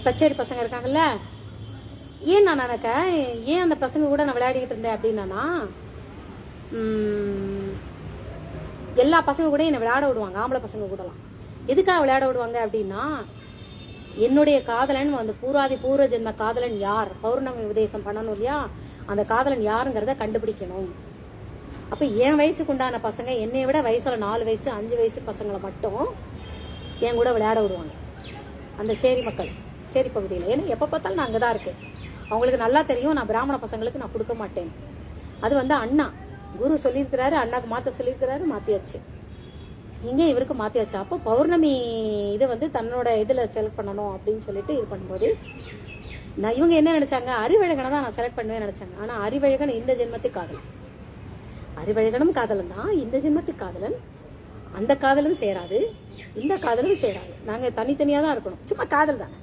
பச்சேரி பசங்க இருக்காங்கல்ல, ஏன் நான் ஏன் அந்த பசங்க கூட நான் விளையாடிக்கிட்டு இருந்தேன் அப்படின்னா, எல்லா பசங்க கூட என்னை விளையாட விடுவாங்க. ஆம்பளை பசங்க கூடலாம் எதுக்காக விளையாட விடுவாங்க அப்படின்னா, என்னுடைய காதலன் அந்த பூர்வ ஜென்ம காதலன் யார், பௌர்ணமி உபதேசம் பண்ணணும் இல்லையா, அந்த காதலன் யாருங்கிறத கண்டுபிடிக்கணும். அப்ப என் வயசுக்கு உண்டான பசங்க என்னை விட வயசுல 4 வயசு 5 வயசு பசங்களை மட்டும் என் கூட விளையாட விடுவாங்க. அந்த சேரி மக்கள், சேரி பகுதியில். ஏன்னா எப்ப பார்த்தாலும் நான் அங்கதான் இருக்கேன். அவங்களுக்கு நல்லா தெரியும் நான் பிராமண பசங்களுக்கு நான் கொடுக்க மாட்டேன். அது வந்து அண்ணா குரு சொல்லியிருக்கிறாரு, அண்ணாக்கு மாத்த சொல்லியிருக்கிறாரு, மாத்தியாச்சு. இங்கே இவருக்கு மாத்தியாச்சு. அப்போ பௌர்ணமி இதை வந்து தன்னோட இதுல செலக்ட் பண்ணணும் அப்படின்னு சொல்லிட்டு இது பண்ணும்போது இவங்க என்ன நினைச்சாங்க, அறிவழகனை தான் நான் செலக்ட் பண்ணுவேன் நினைச்சாங்க. ஆனா அறிவழகன் இந்த ஜென்மத்துக்கு காதலன், அறிவழகனும் காதலன் தான், இந்த ஜென்மத்துக்கு காதலன். அந்த காதலும் சேராது, இந்த காதலும் சேராது. நாங்க தனித்தனியா தான் இருக்கணும். சும்மா காதல் தானே.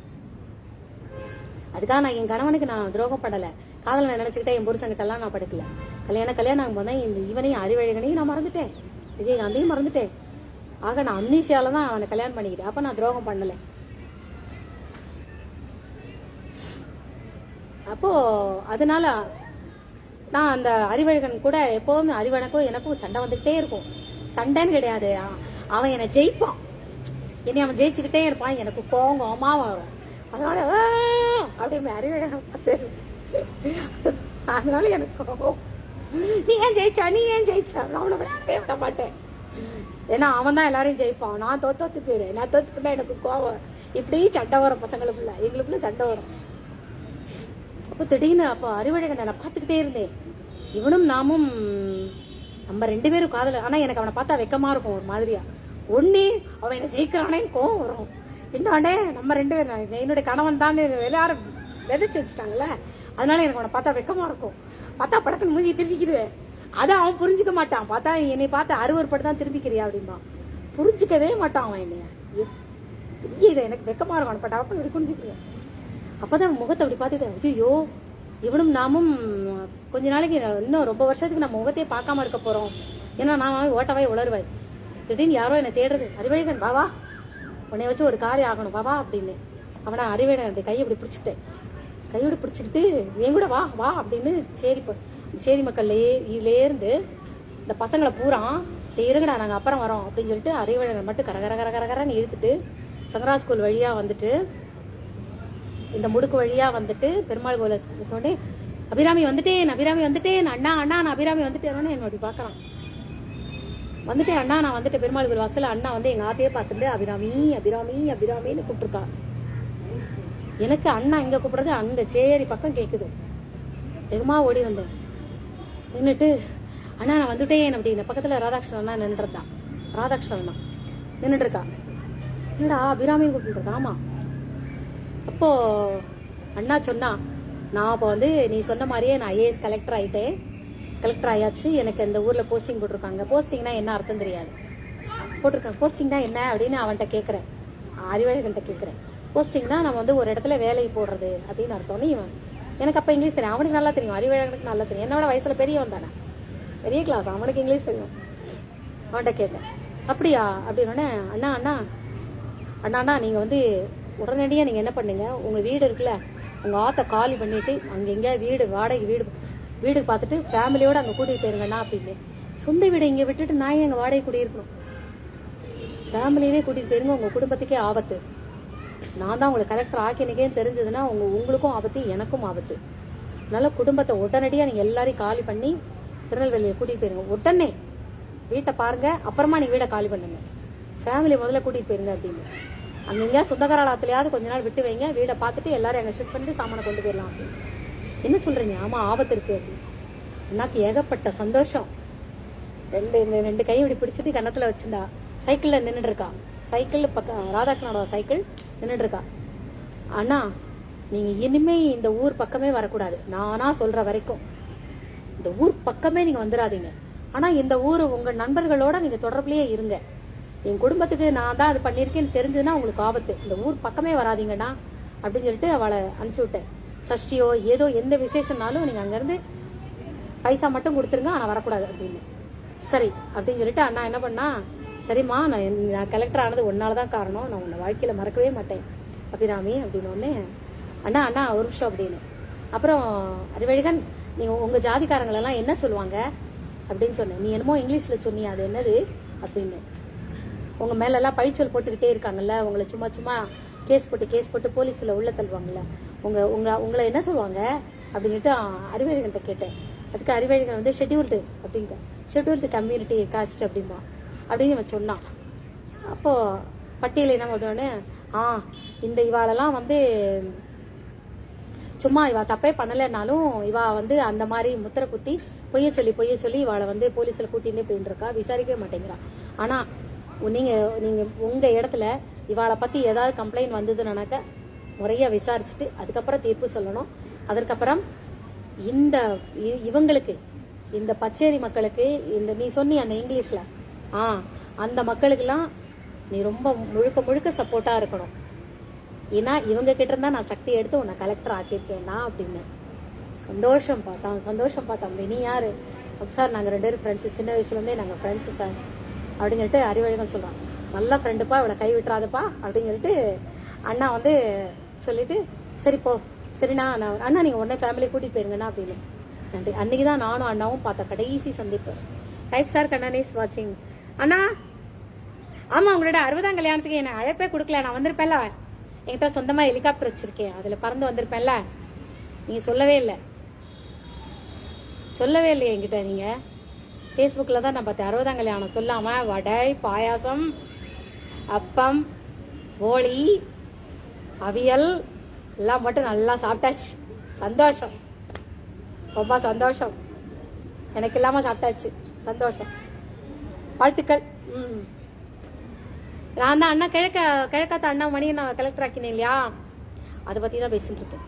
அதுக்காக நான் என் கணவனுக்கு நான் துரோகம் பண்ணல. காதலை நினைச்சுக்கிட்டே என் புருஷங்கிட்ட எல்லாம் நான் படுக்கல. கல்யாணம் போதேன் இவனையும் அறிவழகனையும் நான் மறந்துட்டேன், விஜயகாந்தையும் மறந்துட்டேன். ஆக நான் அம்னீஷியால தான் அவனை கல்யாணம் பண்ணிக்கிட்டேன். அப்ப நான் துரோகம் பண்ணல. அப்போ அதனால நான் அந்த அறிவழகன் கூட எப்பவுமே அறிவழக்கும் எனக்கும் சண்டை வந்துகிட்டே இருக்கும். சண்டைன்னு கிடையாது, அவன் என்னை ஜெயிப்பான், என்னை அவன் ஜெயிச்சுக்கிட்டே இருப்பான். எனக்கு கோவமா வரும். அதனால அப்படி அறிவழகன் பார்த்து அதனால எனக்கு கோவம். நீ ஏன் ஜெயிச்சா நான் அவனை விளையாடவே விட மாட்டேன். ஏன்னா அவன் தான் எல்லாரையும் ஜெயிப்பான், நான் தோத்து போயிடுவேன். நான் தோத்துக்கிட்டா எனக்கு கோவம். இப்படி சண்டை வரும் பசங்களுக்குள்ள, எங்களுக்குள்ள சண்டை வரும். அப்போ திடீர்னு அப்போ அறிவழகனை நான் பார்த்துக்கிட்டே இருந்தேன். இவனும் நாமும் நம்ம 2 பேரும் காதல. ஆனா எனக்கு அவனை பார்த்தா வெக்கமா இருக்கும் ஒரு மாதிரியா. ஒண்ணு அவன் என்ன ஜெயிக்கிறானேன்னு கோவம் வரும், இன்னொன்னே நம்ம 2 பேரும் என்னுடைய கணவன் தான் எல்லாரும் விதைச்சு வச்சுட்டாங்கல்ல, அதனால எனக்கு அவனை பார்த்தா வெக்கமா இருக்கும். பார்த்தா படக்குன்னு மூஞ்சி திருப்பிக்கிடுவேன். அதை அவன் புரிஞ்சுக்க மாட்டான். பார்த்தா என்னை பார்த்து அருவறுப்பட்டு தான் திரும்பிக்கிறியா அப்படின்பா. புரிஞ்சிக்கவே மாட்டான் அவன் என்னைய. இதை எனக்கு வெக்கமா இருக்கும். பட் அப்ப இப்படி புரிஞ்சுக்கிறேன். அப்பதான் முகத்தை அப்படி பார்த்துட்டு ஐயோ இவனும் நாமும் கொஞ்ச நாளைக்கு இன்னும் ரொம்ப வருஷத்துக்கு நம்ம முகத்தையே பார்க்காம இருக்க போறோம். ஏன்னா நான் ஓட்டவாய் உளருவாய். திடீர்னு யாரோ என்னை தேடுறது, அறிவழகன் பாவா உன்னை வச்சு ஒரு காரியம் ஆகணும் பாவா அப்படின்னு. அவனை அறிவழகன் அப்படி கையை இப்படி பிடிச்சிக்கிட்டேன். கையோடு பிடிச்சிக்கிட்டு என் கூட வா வா அப்படின்னு சேரி மக்கள்லேருந்து இந்த பசங்களை பூரா இருங்கடா நாங்கள் அப்புறம் வரோம் அப்படின்னு சொல்லிட்டு அறிவழகன் மட்டும் கரகரன்னு இழுத்துட்டு சங்கரா ஸ்கூல் வழியா வந்துட்டு இந்த முடுக்கு வழியா வந்துட்டு பெருமாள் கோயிலுக்கு அபிராமி வந்துட்டேன் அண்ணா நான் அபிராமி வந்துட்டேன்னு என்னோட பாக்குறான். வந்துட்டேன் அண்ணா நான் வந்துட்டு பெருமாள் கோயில் வாசல அண்ணா வந்து எங்க ஆத்தையே பார்த்துட்டு அபிராமி அபிராமின்னு கூப்பிட்டுருக்கான். எனக்கு அண்ணா இங்க கூப்பிடுறது அங்க சேரி பக்கம் கேக்குது. வெகுமா ஓடி வந்தேன். நின்றுட்டு அண்ணா நான் வந்துட்டேன் அப்படின்னு பக்கத்துல ராதாகிருஷ்ணன் அண்ணா நின்றுருந்தான். ராதாகிருஷ்ணன் அண்ணா நின்றுட்டு இருக்கா. என்னடா அபிராமின்னு கூப்பிட்டு இருக்கா. ஆமா. அப்போ அண்ணா சொன்னா நான் இப்போ வந்து நீ சொன்ன மாதிரியே நான் ஐஏஎஸ் கலெக்டர் ஆயிட்டேன். கலெக்டர் ஆயாச்சு. எனக்கு இந்த ஊர்ல போஸ்டிங் போட்டிருக்காங்க. போஸ்டிங்னா என்ன அர்த்தம் தெரியாது. போட்டிருக்காங்க போஸ்டிங்னா என்ன அப்படின்னு அவன்கிட்ட கேட்கறேன். அறிவழகன்ட்ட கேட்கறேன். போஸ்டிங்னா நம்ம வந்து ஒரு இடத்துல வேலைக்கு போடுறது அப்படின்னு அர்த்தம்னு இவன் எனக்கு அப்ப இங்கிலீஷ் தெரியும். அவனுக்கு நல்லா தெரியும். அறிவழகனுக்கு நல்லா தெரியும். என்னோட வயசுல பெரியவன் தானே, பெரிய கிளாஸ். அவனுக்கு இங்கிலீஷ் தெரியும். அவன்கிட்ட கேட்டேன் அப்படியா அப்படின்னு. அண்ணா அண்ணா அண்ணா அண்ணா நீங்க வந்து உடனடியா நீங்க என்ன பண்ணுங்க, உங்க வீடு இருக்குல்ல உங்க ஆத்த காலி பண்ணிட்டு அங்க எங்க வீடு வாடகை வீடு பார்த்துட்டு ஃபேமிலியோட அங்க கூட்டிட்டு போயிருங்கண்ணா அப்படின்னு. சொந்த வீடை இங்க விட்டுட்டு நான் எங்க வாடகை குடியிருக்கணும். ஃபேமிலியவே கூட்டிட்டு போயிருங்க. உங்க குடும்பத்துக்கே ஆபத்து. நான் தான் உங்களை கலெக்டர் ஆக்கினக்கே தெரிஞ்சதுன்னா உங்களுக்கும் ஆபத்து எனக்கும் ஆபத்து. அதனால குடும்பத்தை உடனடியா நீங்க எல்லாரையும் காலி பண்ணி திருநெல்வேலியை கூட்டிட்டு போயிருங்க. உடனே வீட்டை பாருங்க, அப்புறமா நீங்க வீடை காலி பண்ணுங்க. ஃபேமிலி முதல்ல கூட்டிட்டு போயிருங்க அப்படின்னு. அங்கங்க சொந்தக்காரத்துலயாவது கொஞ்ச நாள் விட்டு வைங்க. வீடை பார்த்துட்டு எல்லாரும் அங்க ஷிஃப்ட் பண்ணிட்டு சாமான கொண்டு போயிடலாம் அப்படின்னு. என்ன சொல்றீங்க? ஆமா ஆபத்து இருக்கு அப்படின்னு. அண்ணாக்கு ஏகப்பட்ட சந்தோஷம். ரெண்டு கையும் இப்படி பிடிச்சிட்டு கன்னத்துல வச்சுட்டா. சைக்கிள்ல நின்றுட்டு இருக்கா. சைக்கிள் பக்கம் ராதாகிருஷ்ணனோட சைக்கிள் நின்றுட்டு இருக்கா. அண்ணா நீங்க இனிமே இந்த ஊர் பக்கமே வரக்கூடாது. நானா சொல்ற வரைக்கும் இந்த ஊர் பக்கமே நீங்க வந்துடாதீங்க. ஆனா இந்த ஊர் உங்க நண்பர்களோட நீங்க தொடர்புலயே இருங்க. என் குடும்பத்துக்கு நான் தான் அது பண்ணிருக்கேன்னு தெரிஞ்சதுன்னா உங்களுக்கு ஆபத்து. இந்த ஊர் பக்கமே வராதிங்கண்ணா அப்படின்னு சொல்லிட்டு அவளை அனுப்பிச்சு விட்டேன். சஷ்டியோ ஏதோ எந்த விசேஷம்னாலும் நீங்க அங்க இருந்து பைசா மட்டும் கொடுத்துருங்க, ஆனா வரக்கூடாது அப்படின்னு. சரி அப்படின்னு சொல்லிட்டு அண்ணா என்ன பண்ணா, சரிம்மா நான் கலெக்டர் ஆனது ஒன்னாலதான் காரணம், நான் உன்னை வாழ்க்கையில மறக்கவே மாட்டேன் அபிராமி அப்படின்னு ஒன்னே. அண்ணா அண்ணா ஒரு நிமிஷம் அப்படின்னு. அப்புறம் அறிவழகன் நீங்க உங்க ஜாதிக்காரங்களெல்லாம் என்ன சொல்லுவாங்க அப்படின்னு சொன்னேன். நீ என்னமோ இங்கிலீஷ்ல சொன்னியா, அது என்னது அப்படின்னு. உங்க மேல எல்லாம் பழிச்சொல் போட்டுக்கிட்டே இருக்காங்கல்ல, உங்களை சும்மா கேஸ் போட்டு போலீஸ்ல உள்ள தள்ளுவாங்கல்ல, உங்களை என்ன சொல்லுவாங்க அப்படின்ட்டு அறிவழகன்ட்ட கேட்டேன். அதுக்கு அறிவழகன் வந்து ஷெட்யூல்டு கம்யூனிட்டி காஸ்ட் அப்படின்பா அப்படின்னு இவன் சொன்னான். அப்போ பட்டியல என்ன பண்ணுவோன்னு, இந்த இவாளெல்லாம் வந்து சும்மா இவா தப்பே பண்ணலைன்னாலும் இவா வந்து அந்த மாதிரி முத்திர குத்தி பொய்ய சொல்லி இவாளை வந்து போலீஸ்ல கூட்டிகிட்டே போயிட்டு இருக்கா, விசாரிக்கவே மாட்டேங்கிறா. ஆனா நீங்க உங்க இடத்துல இவாளை பத்தி ஏதாவது கம்ப்ளைண்ட் வந்ததுன்னாக்க முறையா விசாரிச்சுட்டு அதுக்கப்புறம் தீர்ப்பு சொல்லணும். அதற்கப்புறம் இவங்களுக்கு இந்த பச்சேரி மக்களுக்கு இந்த நீ சொன்னி அந்த இங்கிலீஷ்ல அந்த மக்களுக்கெல்லாம் நீ ரொம்ப முழுக்க சப்போர்ட்டா இருக்கணும். ஏன்னா இவங்க கிட்ட இருந்தா நான் சக்தி எடுத்து உன்னை கலெக்டர் ஆக்கியிருக்கேன்னா அப்படின்னு. சந்தோஷம் பார்த்தோம். நீ யாரு சார்? நாங்க 2 பேரும் ஃப்ரெண்ட்ஸ், சின்ன வயசுல இருந்தே நாங்க ஃப்ரெண்ட்ஸ் சார் அப்படின்னு சொல்லிட்டு அறிவழகன் சொல்றான். நல்ல ஃப்ரெண்டுப்பா, இவளை கை விட்டுறாதப்பா அப்படின்னு சொல்லிட்டு அண்ணா வந்து சொல்லிட்டு சரி போ சரிண்ணா அண்ணா நீங்க உடனே ஃபேமிலி கூட்டிட்டு போயிருங்கண்ணா அப்படின்னு. நன்றி. அன்னைக்குதான் நானும் அண்ணாவும் பார்த்த கடைசி சந்திப்பு. டைப் சார் கண்ணன் இஸ் வாட்சிங். அண்ணா ஆமா உங்களோட 60ஆம் கல்யாணத்துக்கு என்ன அழைப்பே கொடுக்கல. நான் வந்திருப்பேன்ல, என்கிட்ட சொந்தமா ஹெலிகாப்டர் வச்சிருக்கேன், அதுல பறந்து வந்திருப்பேன்ல. நீங்க சொல்லவே இல்லையே என்கிட்ட. நீங்க ஃபேஸ்புக்கில் தான் நான் பார்த்தேன். 60ஆம் கல்யாணம் சொல்லாம வடை, பாயாசம், அப்பம், போளி, அவியல் எல்லாம் மட்டும் நல்லா சாப்பிட்டாச்சு. சந்தோஷம், ரொம்ப சந்தோஷம். எனக்கு இல்லாம சாப்பிட்டாச்சு. சந்தோஷம், வாழ்த்துக்கள். நான் தான் அண்ணா கிழக்காத்த அண்ணா மணியை நான் கலெக்டர் ஆக்கினேன் இல்லையா, அதை பத்தி தான் பேசிட்டு இருக்கேன்.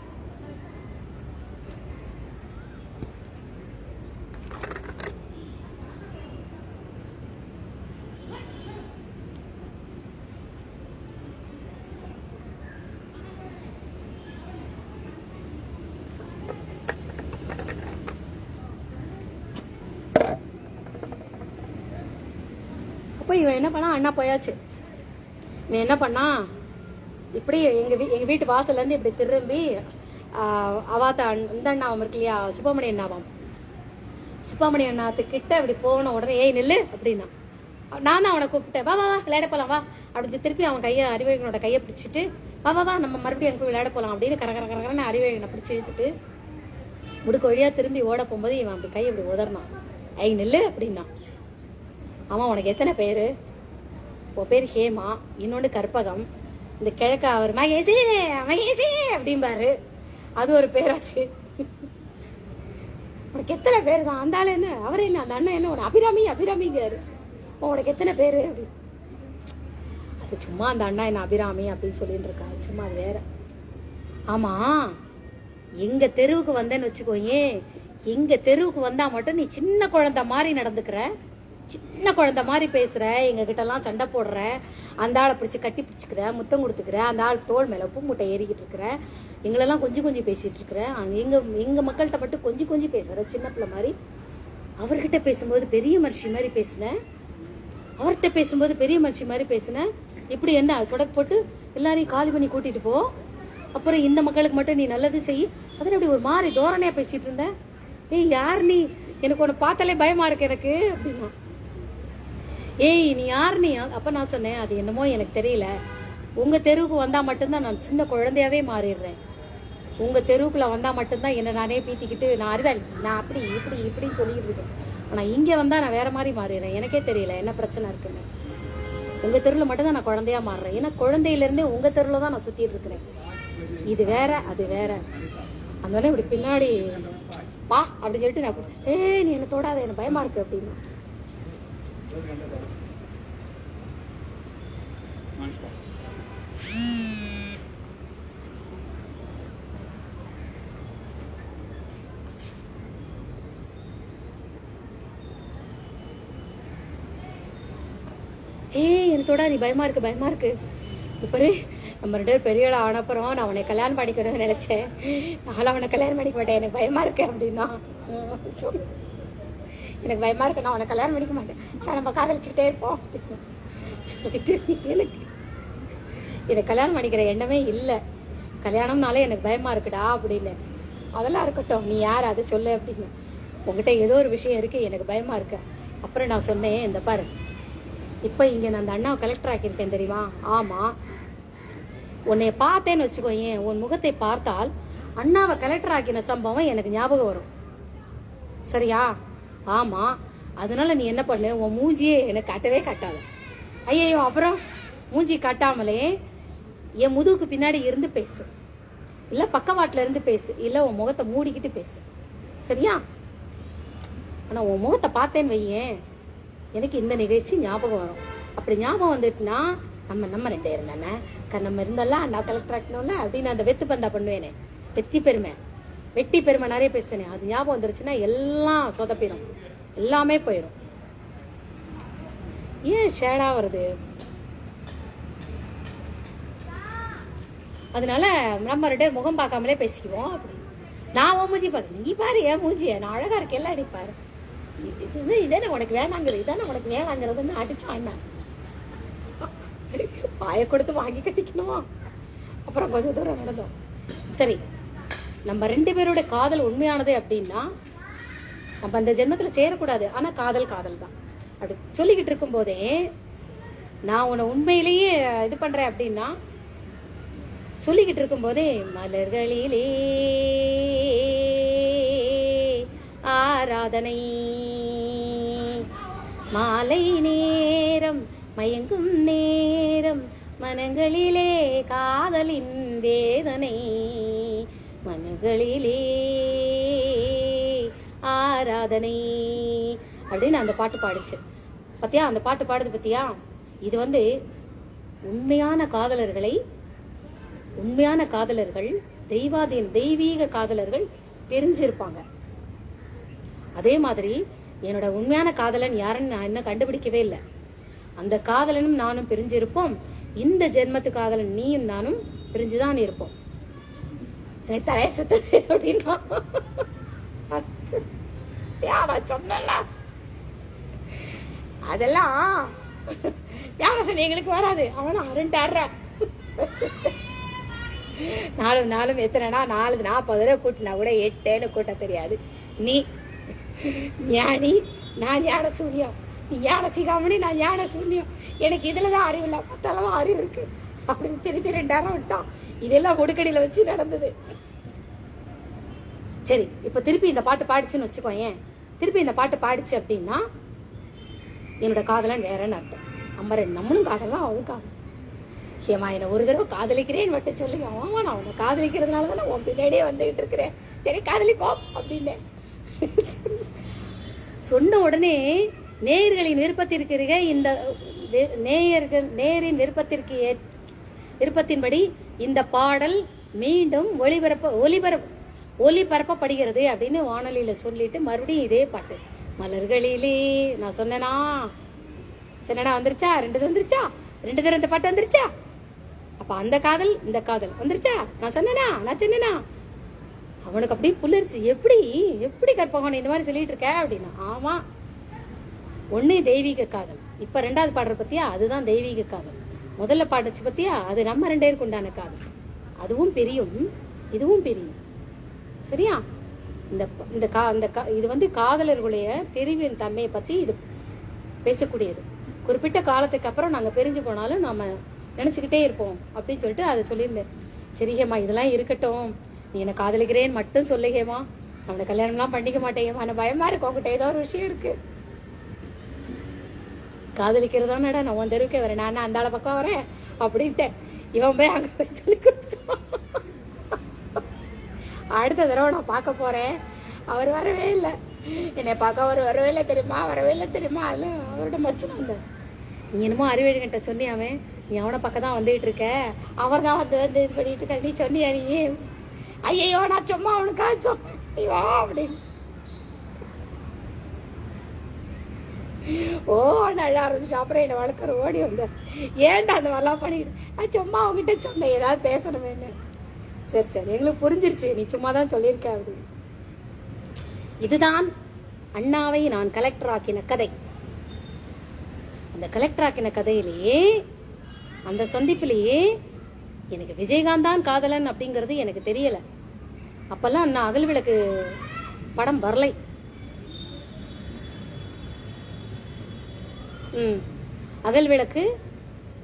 அப்போ இவன் என்ன பண்ணா, அண்ணா போயாச்சு. இவன் என்ன பண்ணா, இப்படி எங்க வீட்டு வாசல்ல இருந்து இப்படி திரும்பி அவாத்தா இந்த அண்ணாவும் இருக்கு இல்லையா, சுப்பிரமணி அண்ணாவாம், சுப்பிரமணி அண்ணாத்து கிட்ட இப்படி போன உடனே ஏய் நில்லு அப்படின்னா. நான் தான் அவனை கூப்பிட்டேன், வா வா வா விளையாட போலாம் வா அப்படின்னு. திருப்பி அவன் கையை அறிவழகனோட கையை பிடிச்சிட்டு வா வா வா நம்ம மறுபடியும் அங்கே விளையாட போலாம் அப்படின்னு கரகரன்னு அறிவழகனை பிடிச்சி இழுத்துட்டு முடுக்கு வழியா திரும்பி ஓட போகும்போது இவன் அப்படி கையை இப்படி உதறினான். ஐ நில்லு அப்படின்னா. ஆமா உனக்கு எத்தனை பேரு? உன் பேர் ஹேமா, இன்னொன்று கற்பகம், இந்த கிழக்க அவர் மகேசி மகேசி அப்படிம்பாரு, அது ஒரு பேராச்சு. உனக்கு எத்தனை பேர் தான்? அந்த ஆள் என்ன, அவர் என்ன, அந்த அண்ணன் என்ன, உன அபிராமி அபிராமிங்காரு. உனக்கு எத்தனை பேரு அப்படி. அது சும்மா அந்த அண்ணா என்ன அபிராமி அப்படின்னு சொல்லிட்டு இருக்காரு, சும்மா அது வேற. ஆமா எங்க தெருவுக்கு வந்தேன்னு வச்சுக்கோயே, எங்க தெருவுக்கு வந்தா மட்டும் நீ சின்ன குழந்தை மாதிரி நடந்துக்கிற, சின்ன குழந்தை மாதிரி பேசுற, எங்க கிட்ட எல்லாம் சண்டை போடுற, அந்த ஆளை பிடிச்சி கட்டி பிடிச்சிக்கிற, முத்தம் கொடுத்துக்கிற, அந்த ஆள் தோல் மேல உப்பு மூட்டை ஏறிக்கிட்டு இருக்கிற, எங்களெல்லாம் கொஞ்சம் பேசிட்டு இருக்கிற, எங்க மக்கள்கிட்ட மட்டும் கொஞ்சம் பேசுற சின்ன பிள்ளை மாதிரி. அவர்கிட்ட பேசும்போது பெரிய மனுஷி மாதிரி பேசுன, அவர்கிட்ட பேசும்போது பெரிய மனுஷி மாதிரி பேசுன. இப்படி என்ன சொடக்கு போட்டு எல்லாரையும் காலி பண்ணி கூட்டிட்டு போ, அப்புறம் இந்த மக்களுக்கு மட்டும் நீ நல்லது செய், அதனால இப்படி ஒரு மாதிரி தோரணையா பேசிட்டு இருந்த. ஏய் யார் நீ, எனக்கு உன்னை பார்த்தாலே பயமா இருக்கு எனக்கு அப்படின்னா. ஏய் நீ யார் நீ? அப்ப நான் சொன்னேன், அது என்னமோ எனக்கு தெரியல, உங்க தெருவுக்கு வந்தா மட்டும்தான் நான் சின்ன குழந்தையாவே மாறிடுறேன், உங்க தெருவுக்குள்ள வந்தா மட்டும்தான் என்ன நானே பீத்திக்கிட்டு நான் அறிவாளி, நான் அப்படி இப்படின்னு சொல்லிட்டு இருக்கேன். ஆனா இங்க வந்தா நான் வேற மாதிரி மாறிடுறேன், எனக்கே தெரியல என்ன பிரச்சனை இருக்குன்னு. உங்க தெருவுல மட்டும்தான் நான் குழந்தையா மாறுறேன், ஏன்னா குழந்தையில இருந்தே உங்க தெருவுல தான் நான் சுத்திட்டு இருக்கிறேன். இது வேற அது வேற. அதனால இப்படி பின்னாடி வா அப்படின்னு சொல்லிட்டு நான், ஏய் நீ என்ன தொடாத, எனக்கு பயமா இருக்கு அப்படின்னு. ஏய் எனத்தோட நீ பயமா இருக்கு இப்ப நம்ம 2 பேரும் பெரிய ஆள் ஆனப்புறம் நான் அவனை கல்யாணம் பண்ணிக்கணும்னு நினைச்சேன், நான் அவனை கல்யாணம் பண்ணிக்க மாட்டேன், எனக்கு பயமா இருக்கு அப்படின்னா. எனக்கு பயமா இருக்கு, நான் அவனை கல்யாணம் பண்ணிக்க மாட்டேன், நான் நம்ம காதலிச்சுக்கிட்டே இருப்போம் சொல்லிட்டு எனக்கு கல்யாணம் பண்ணிக்கிற எண்ணமே இல்லை, கல்யாணம்னாலே எனக்கு பயமா இருக்குடா அப்படின்னு. அதெல்லாம் இருக்கட்டும், நீ யார் அதை சொல்லு அப்படின்னு. உங்ககிட்ட ஏதோ ஒரு விஷயம் இருக்கு, எனக்கு பயமா இருக்கு. அப்புறம் நான் சொன்னேன், இந்த பாரு இப்ப இங்க நான் அந்த அண்ணாவை கலெக்டர் ஆக்கியிருக்கேன் தெரியுமா? ஆமா, உன்னை பார்த்தேன்னு வச்சுக்கோயேன், உன் முகத்தை பார்த்தால் அண்ணாவை கலெக்டர் ஆக்கின சம்பவம் எனக்கு ஞாபகம் வரும், சரியா? ஆமா, அதனால நீ என்ன பண்ணு, உன் மூஞ்சியே எனக்கு காட்டவே காட்டாத. ஐயோ, அப்புறம் மூஞ்சி காட்டாமலே என் முதுகுக்கு பின்னாடி இருந்து பேசு, இல்ல பக்கவாட்டுல இருந்து பேசு, இல்ல உன் முகத்தை மூடிக்கிட்டு பேசு, சரியா? ஆனா உன் முகத்தை பார்த்தேன்னு வையேன், எனக்கு இந்த நிகழ்ச்சி ஞாபகம் வரும். அப்படி ஞாபகம் வந்துட்டுனா நம்ம 2 பேரும் தானே, நம்ம இருந்தாலும் அண்ணா கலெக்டர் ஆக்கணும்ல அப்படின்னு அந்த வெத்து பந்தா பண்ணுவேனே, வெட்டி பெருமை நிறைய பேசுனே, அது ஞாபகம் வந்துருச்சுன்னா எல்லாம் சொதப்பிடும், எல்லாமே போயிடும். ஏன் ஷேடா வருது? அதனால நம்ம 2 பேரும் முகம் பார்க்காமலே பேசிக்குவோம். அப்படி நான் உன் மூஞ்சி பாரு, நீ பாரு என் மூஞ்சிய, நான் அழகா இருக்கேல்ல, நீ பாரு, இதானே உனக்கு வேணாங்கிறதுன்னு அடிச்சான். பாய கொடுத்து வாங்கி கட்டிக்கணுமா? அப்புறம் கொஞ்சம் தூரம் நடந்தோம். சரி, நம்ம 2 பேரோட காதல் உண்மையானது அப்படின்னா நம்ம அந்த ஜென்மத்துல சேரக்கூடாது, ஆனா காதல் தான் அப்படி சொல்லிக்கிட்டு இருக்கும் போதே நான் உன்னை உண்மையிலேயே இது பண்றேன் அப்படின்னா, சொல்லிக்கிட்டு இருக்கும் போதே மலர்களிலே ஆராதனை, மாலை நேரம் மயங்கும் நேரம், மனங்களிலே காதலின் வேதனை, மனங்களிலே ஆராதனை அப்படின்னு அந்த பாட்டு பாடுச்சு. பத்தியா அந்த பாட்டு பாடுது பத்தியா? இது உண்மையான காதலர்கள் தெய்வீக காதலர்கள் பிரிஞ்சிருப்பாங்க. அதே மாதிரி என்னோட உண்மையான காதலன் யாருன்னு நான் இன்னும் கண்டுபிடிக்கவே இல்லை. அந்த காதலனும் நானும் பிரிஞ்சிருப்போம், இந்த ஜென்மத்து காதலன் நீயும் நானும் பிரிஞ்சுதான் இருப்போம். எனக்கு தலைய சுத்தது அப்படின்னா சொன்ன அதெல்லாம் ஞானசனி எங்களுக்கு வராது, அவனா 2 நாலும் எத்தனைனா 440 ரூபா கூட்டினா கூட 8 கூட்ட தெரியாது. நீ ஞானி, நான் ஞான சூன்யம். நீ ஞான சிகாமணி, நான் ஞான சூன்யம். எனக்கு இதுலதான் அறிவு இல்லை, மத்தளவு அறிவு இருக்கு அப்படின்னு திருப்பி 2000 விட்டான். இதெல்லாம் முடுக்கடியில வச்சு நடந்தது. சரி, இப்ப திருப்பி இந்த பாட்டு பாடிச்சுன்னு வச்சுக்கோ. ஏன் திருப்பி இந்த பாட்டு பாடிச்சு அப்படின்னா என்னோட காதலன் வேறன்னு அர்த்தம். நம்மளும் காதலாம், அவளும் காதல். ஏமா என்ன ஒரு தடவை காதலிக்கிறேன்னு மட்டும் சொல்லி, ஆமா நான் உன்னை காதலிக்கிறதுனாலதான் நான் உன் பின்னாடியே வந்துகிட்டு இருக்கிறேன், சரி காதலிப்போம் அப்படின்னு சொன்ன உடனே நேயர்களின் விருப்பத்திற்கு இந்த நேயரின் விருப்பத்தின்படி இந்த பாடல் மீண்டும் ஒளிபரப்பப்படுகிறது அப்படின்னு வானொலியில சொல்லிட்டு மறுபடியும் இதே பாட்டு. மலர்களிலே நான் சொன்னனா வந்துருச்சா, 2 வந்துருச்சா, 2 தடவை இந்த பாட்டு வந்துருச்சா. அப்ப அந்த காதல் இந்த காதல் வந்துருச்சா. நான் சொன்னேனா அவனுக்கு அப்படியே புல்லரிச்சு, எப்படி கற்பகம் இந்த மாதிரி சொல்லிட்டு இருக்க அப்படின்னா. ஆமா, ஒண்ணு தெய்வீக காதல். இப்ப 2வது பாடுற பத்தியா, அதுதான் தெய்வீக காதல். முதல்ல பாடுச்சு பத்தியா, அது நம்ம 2 பேருக்கு உண்டான காதல். அதுவும் பிரியும், இதுவும் பிரியும். சரியா? இது வந்து காதலர்களுடைய பிரிவின் தன்மையை பத்தி இது பேசக்கூடியது. குறிப்பிட்ட காலத்துக்கு அப்புறம் நாங்க பிரிஞ்சு போனாலும் நாம நினைச்சுக்கிட்டே இருப்போம் அப்படின்னு சொல்லிட்டு அதை சொல்லியிருந்தேன். சரி ஹேமா, இதெல்லாம் இருக்கட்டும், நீ என்ன காதலிக்கிறேன்னு மட்டும் சொல்லு ஹேமா, அவனை கல்யாணம்லாம் பண்ணிக்க மாட்டேங்கம்மா, நான் பயமா இருக்கு, உங்ககிட்ட ஏதோ ஒரு விஷயம் இருக்கு. காதலிக்கிறதானடா நான் உன் தெருவுக்கே வரேன், நான் அந்த ஆளை பக்கம் வரேன் அப்படின்ட்டு இவன் போய் அங்க போய் சொல்லி கொடுத்தான். அடுத்த தடவை நான் பார்க்க போறேன், அவர் வரவே இல்லை, என்னை பார்க்க அவர் வரவே இல்லை தெரியுமா, அதுல அவரோட மச்சன் வந்தார். நீ என்னமோ அறிவழகிட்ட சொன்னியாமே, நீ அவனை பக்கம் தான் வந்துகிட்டு இருக்க, அவர் தான் வந்து இது பண்ணிட்டு இருக்க, நீ சொன்னியா நீ? ஐயோ நான் சும்மா அவனுக்காக சொன்னேன் அப்படின்னு. நான் ஆரம்பிச்சு அப்புறம் என்ன வளர்க்குற ஓடி வந்தேன். ஏன்டா அந்த மாதிரிலாம் பண்ணிக்கிட்டு, நான் சும்மா அவங்ககிட்ட சொன்னேன் ஏதாவது பேசணுமே. சரி எங்களுக்கு புரிஞ்சிருச்சு, நீ சும்மா தான் சொல்லியிருக்க அப்படின்னு. இதுதான் அண்ணாவை நான் கலெக்டர் ஆக்கின கதை. அந்த கலெக்டர் ஆக்கின கதையிலேயே, அந்த சந்திப்பிலேயே எனக்கு விஜயகாந்த் தான் காதலன் அப்படிங்கிறது எனக்கு தெரியல. அப்பெல்லாம் நான் அகல் விளக்கு படம் வரலை. அகல் விளக்கு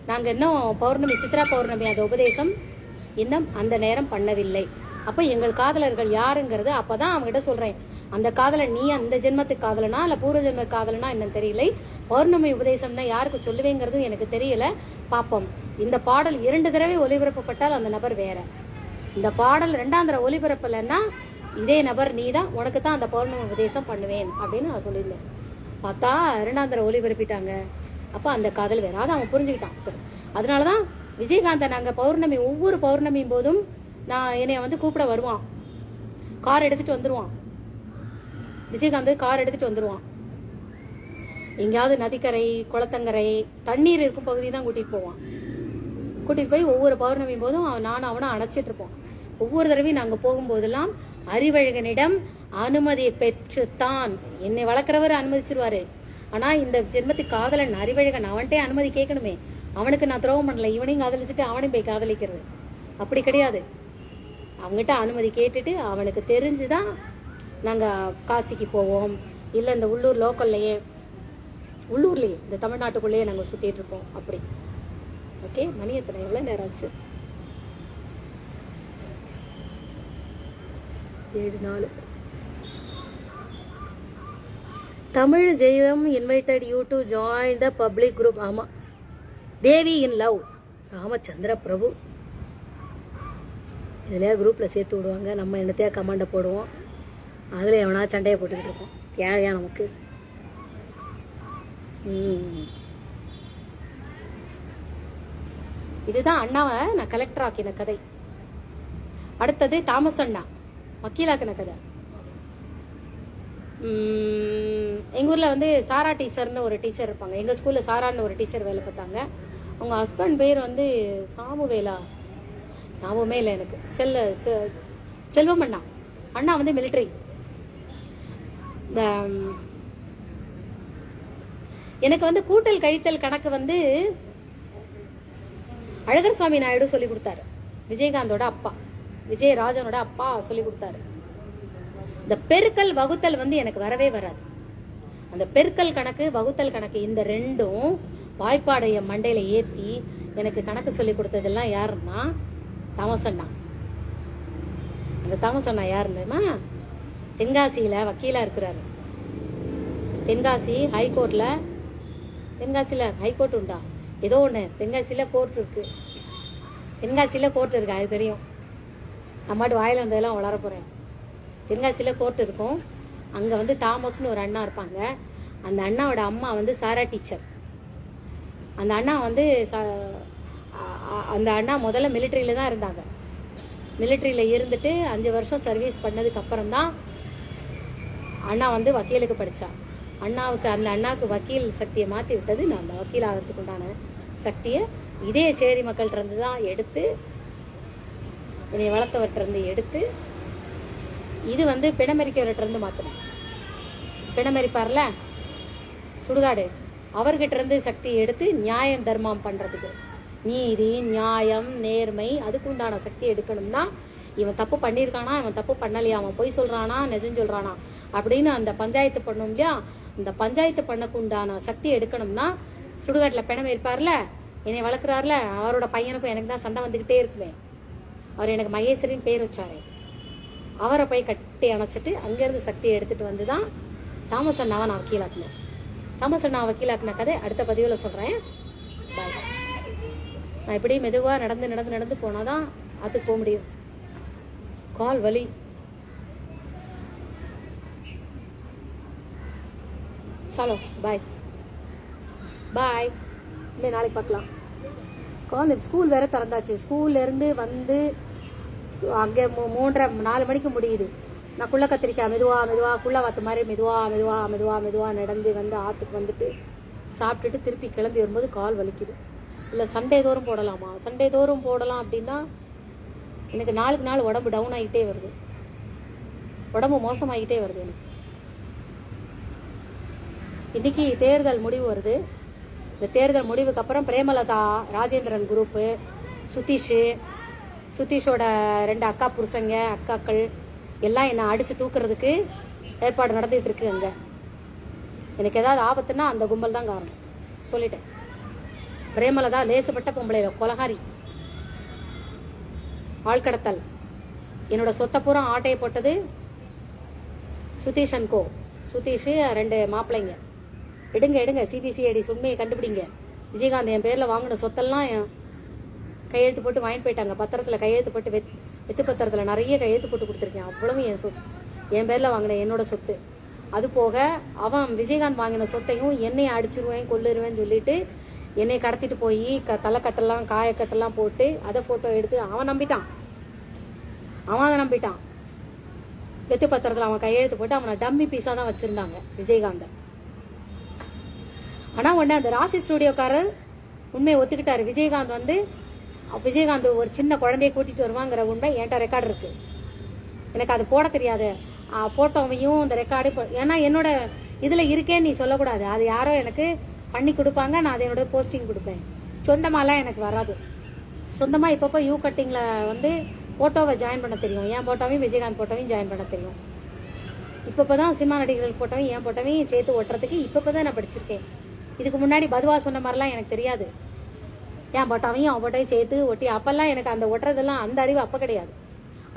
நாங்க இன்னும் பௌர்ணமி, சித்ரா பௌர்ணமி அந்த உபதேசம் இன்னும் அந்த நேரம் பண்ணவில்லை. அப்ப எங்கள் காதலர்கள் யாருங்கிறது அப்பதான் அவங்ககிட்ட சொல்றேன். அந்த காதலன் நீ அந்த ஜென்மத்துக்கு காதலனா இல்ல பூர்வ ஜென்ம காதலனா என்னன்னு தெரியல. பௌர்ணமி உபதேசம் தான் யாருக்கு சொல்லுவேங்கிறதும் எனக்கு தெரியல. பாப்போம். இந்த பாடல் 2 தடவை ஒளிபரப்பப்பட்டால் அந்த நபர் வேற. இந்த பாடல் 2ஆம் தடவை ஒளிபரப்பலன்னா இதே நபர் நீதான், உனக்கு தான் அந்த பௌர்ணமி உபதேசம் பண்ணுவேன் அப்படின்னு நான் சொல்லியிருந்தேன். பார்த்தா 2ஆம் தடவை ஒளிபரப்பிட்டாங்க. அப்ப அந்த காதல் வேற, அதை அவன் புரிஞ்சுக்கிட்டான். சரி, அதனாலதான் விஜயகாந்தை நாங்க பௌர்ணமி, ஒவ்வொரு பௌர்ணமியும் போதும் நான் என்னைய வந்து கூப்பிட வருவான். கார் எடுத்துட்டு வந்துருவான். விஜயகாந்த் கார் எடுத்துட்டு வந்துருவான். எங்கேயாவது நதிக்கரை, குளத்தங்கரை, தண்ணீர் இருக்கும் பகுதி தான் கூட்டிட்டு போவான். கூட்டிட்டு போய் ஒவ்வொரு பௌர்ணமி போதும் நானும் அவனும் அணைச்சிட்டு இருப்போம். ஒவ்வொரு தடவையும் நாங்க போகும்போதெல்லாம் அறிவழகனிடம் அனுமதியை பெற்றுத்தான். என்னை வளர்க்கிறவர் அனுமதிச்சிருவாரு. ஆனா இந்த ஜென்மத்துக்கு காதலன் அறிவழகன், அவன்கிட்ட அனுமதி கேட்கணுமே. அவனுக்கு நான் துரோகம் பண்ணல, இவனையும் காதலிச்சுட்டு அவனையும் போய் காதலிக்கிறது அப்படி கிடையாது. அவங்ககிட்ட அனுமதி கேட்டுட்டு அவனுக்கு தெரிஞ்சுதான் நாங்க காசிக்கு போவோம். இல்ல இந்த உள்ளூர்லயே இந்த தமிழ்நாட்டுக்குள்ளேயே நாங்க சுத்திட்டு இருப்போம். அப்படி ஓகே. மணி எத்தனை, எவ்வளவு நேரம் ஆச்சு? 7:04. தமிழ் ஜெயம் invited you to join the public group. ஆமா, தேவி இன் லவ் ராமச்சந்திர பிரபு. இதுல குரூப்ல சேர்த்து விடுவாங்க. நம்ம என்னத்தையா கமாண்ட போடுவோம், அதுல எவனா சண்டையை போட்டுக்கிட்டு இருக்கோம். தேவையா நமக்கு? இதுதான் அண்ணாவை நான் கலெக்டர் ஆக்கின கதை. அடுத்தது தாமஸ் அண்ணா வக்கீலாக்கின கதை. எங்க ஊர்ல வந்து சாரா டீச்சர்னு ஒரு டீச்சர் இருப்பாங்க. எங்க ஸ்கூல்ல சாரான்னு ஒரு டீச்சர் வேலை பார்த்தாங்க. அவங்க ஹஸ்பண்ட் பேர் வந்து சாமுவேலா, ஞாபகமே இல்லை எனக்கு. செல்வம் அண்ணா. அண்ணா வந்து மிலிட்டரி. எனக்கு வந்து கூட்டல் கழித்தல் கணக்கு வந்து அழகர் சாமி நாயுடு சொல்லி கொடுத்தாரு. விஜயகாந்தோட அப்பா, விஜயராஜனோட அப்பா சொல்லி கொடுத்தாரு. இந்த பெருக்கல் வகுத்தல் வந்து எனக்கு வரவே வராது. அந்த பெருக்கல் கணக்கு வகுத்தல் கணக்கு இந்த ரெண்டும் வாய்ப்பாடைய மண்டையில ஏத்தி எனக்கு கணக்கு சொல்லி கொடுத்ததெல்லாம் யாருன்னா தாமஸ் அண்ணா. அந்த தாமஸ் அண்ணா யாருன்னா தென்காசியில வக்கீலா இருக்கிறாரு. தென்காசி ஹைகோர்ட்ல, தென்காசியில ஹைகோர்ட் உண்டா ஏதோ ஒண்ணு, தென்காசியில கோர்ட் இருக்கு, தென்காசியில கோர்ட் இருக்கு, அது தெரியும். அம்மாட்டு வாயில வந்ததெல்லாம் வளர போறேன். தென்காசியில கோர்ட் இருக்கும். அங்க வந்து தாமஸ்னு ஒரு அண்ணா இருப்பாங்க. அந்த அண்ணாவோட அம்மா வந்து சாரா டீச்சர். அந்த அண்ணா வந்து அந்த அண்ணா முதல்ல மிலிட்டரியில தான் இருந்தாங்க. மிலிட்டரியில இருந்துட்டு 5 வருஷம் சர்வீஸ் பண்ணதுக்கு அப்புறம் தான் அண்ணா வந்து வக்கீலுக்கு படிச்சா. அண்ணாவுக்கு அந்த அண்ணாவுக்கு வக்கீல் சக்தியை மாற்றி விட்டது நான் அந்த வக்கீல் ஆகிறதுக்கு உண்டான சக்தியை இதே சேரி மக்கள்கிட்ட இருந்து தான் எடுத்து, என்னை வளர்த்தவர்கிட்ட இருந்து எடுத்து, இது வந்து பிணமரிக்கவர்கிட்ட இருந்து மாற்றினேன். பிணமரிப்பார்ல சுடுகாடு, அவர்கிட்ட இருந்து சக்தி எடுத்து நியாயம் தர்மம் பண்றதுக்கு, நீதி நியாயம் நேர்மை அதுக்கு உண்டான சக்தி எடுக்கணும்னா இவன் தப்பு பண்ணியிருக்கானா, இவன் தப்பு பண்ணலையா, அவன் பொய் சொல்றானா நெஜம் சொல்றானா அப்படின்னு அந்த பஞ்சாயத்து பண்ணும் இல்லையா. இந்த பஞ்சாயத்து பண்ணக்கு உண்டான சக்தி எடுக்கணும்னா சுடுகாட்டுல பிணம் இருப்பார்ல, என்னை வளர்க்குறாருல, அவரோட பையனுக்கும் எனக்கு தான் சண்டை வந்துகிட்டே இருக்குமே. அவர் எனக்கு மகேஸ்வரின்னு பேர் வச்சாரு. அவரை போய் கட்டி அணைச்சிட்டு அங்கிருந்து சக்தியை எடுத்துட்டு வந்துதான் தாமஸ் அண்ணாவை நான் வக்கீலாக்குனேன். தாமஸ் அண்ணா வக்கீலாக்குன கதை அடுத்த பதிவுல சொல்றேன். பாய். நான் இப்படி மெதுவா நடந்து நடந்து நடந்து போனாதான் அதுக்கு போக முடியும். கால் வலி. சலோ பாய் பாய். இல்லை நாளைக்கு பார்க்கலாம். காலேஜ் ஸ்கூல் வேற திறந்தாச்சு. ஸ்கூல்ல இருந்து வந்து அங்கே 3:30-4 மணிக்கு முடியுது. நான் குள்ள கத்திரிக்காய் மெதுவா மெதுவா குள்ள வாத்து மாதிரி மெதுவா மெதுவா மெதுவா மெதுவா நடந்து வந்து ஆற்றுக்கு வந்துட்டு சாப்பிட்டுட்டு திருப்பி கிளம்பி வரும்போது கால் வலிக்குது. இல்லை சண்டே தோறும் போடலாமா? சண்டே தோறும் போடலாம் அப்படின்னா எனக்கு நாளுக்கு நாள் உடம்பு டவுன் ஆகிட்டே வருது, உடம்பு மோசமாகிட்டே வருது எனக்கு. இன்னைக்கு தேர்தல் முடிவு வருது. இந்த தேர்தல் முடிவுக்கு அப்புறம் பிரேமலதா, ராஜேந்திரன் குரூப்பு, சுதீஷோட 2 அக்கா புருஷங்க அக்காக்கள் எல்லாம் என்னை அடிச்சு தூக்குறதுக்கு ஏற்பாடு நடந்துட்டு இருக்கு. அங்க எனக்கு ஏதாவது ஆபத்துன்னா அந்த கும்பல் தான் காரணம் சொல்லிட்டேன். பிரேமலதா லேசுப்பட்ட பொம்பளையில கொலகாரி, ஆழ்கடத்தல், என்னோட சொத்தை பூரா ஆட்டையை போட்டது சுதீஷ் அண்ட் கோ. சுதீஷ் 2 மாப்பிள்ளைங்க. எடுங்க சிபிசிஐடி உண்மையை கண்டுபிடிங்க. விஜயகாந்த் என் பேர்ல வாங்கின சொத்தெல்லாம் கையெழுத்து போட்டு வாங்கிட்டு போயிட்டாங்க. பத்திரத்துல கையெழுத்து போட்டு வெத்து பத்திரத்துல நிறைய கையெழுத்து போட்டு கொடுத்துருக்கேன். அவ்வளவு என் சொத்து, என் பேர்ல வாங்கின என்னோட சொத்து. அது போக அவன் விஜயகாந்த் வாங்கின சொத்தையும் என்னை அடிச்சிருவேன் கொல்லுருவேன்னு சொல்லிட்டு என்னை கடத்திட்டு போய் தலைக்கட்டெல்லாம் காயக்கட்டெல்லாம் போட்டு அதை போட்டோ எடுத்து அவன் நம்பிட்டான். வெத்து பத்திரத்துல அவன் கையெழுத்து போட்டு அவனை டம்மி பீஸா தான் வச்சிருந்தாங்க விஜயகாந்த். ஆனா உடனே அந்த ராசி ஸ்டுடியோக்காரர் உண்மையை ஒத்துக்கிட்டாரு. விஜயகாந்த் ஒரு சின்ன குழந்தைய கூட்டிட்டு வருவாங்கிற உண்மை என்கிட்ட ரெக்கார்டு இருக்கு. எனக்கு அது போட தெரியாது. போட்டோவையும் இந்த ரெக்கார்டு, ஏன்னா என்னோட இதுல இருக்கேன்னு நீ சொல்லக்கூடாது. அது யாரோ எனக்கு பண்ணி கொடுப்பாங்க, நான் அதை என்னோட போஸ்டிங் கொடுப்பேன். சொந்தமாலாம் எனக்கு வராது. சொந்தமா இப்பப்போ யூ கட்டிங்ல வந்து போட்டோவை ஜாயின் பண்ண தெரியும். என் போட்டோவையும் விஜயகாந்த் போட்டோவையும் ஜாயின் பண்ண தெரியும். இப்பதான் சினிமா நடிகர்கள் போட்டோவையும் என் போட்டோவையும் சேர்த்து ஒட்டுறதுக்கு இப்பதான் நான் படிச்சிருக்கேன். இதுக்கு முன்னாடி பதுவா சொன்ன மாதிரிலாம் எனக்கு தெரியாது. என் போட்டாவையும் அவன் போட்டையும் சேர்த்து ஒட்டி அப்பெல்லாம் எனக்கு அந்த ஒட்டுறதெல்லாம் அந்த அறிவு அப்ப கிடையாது.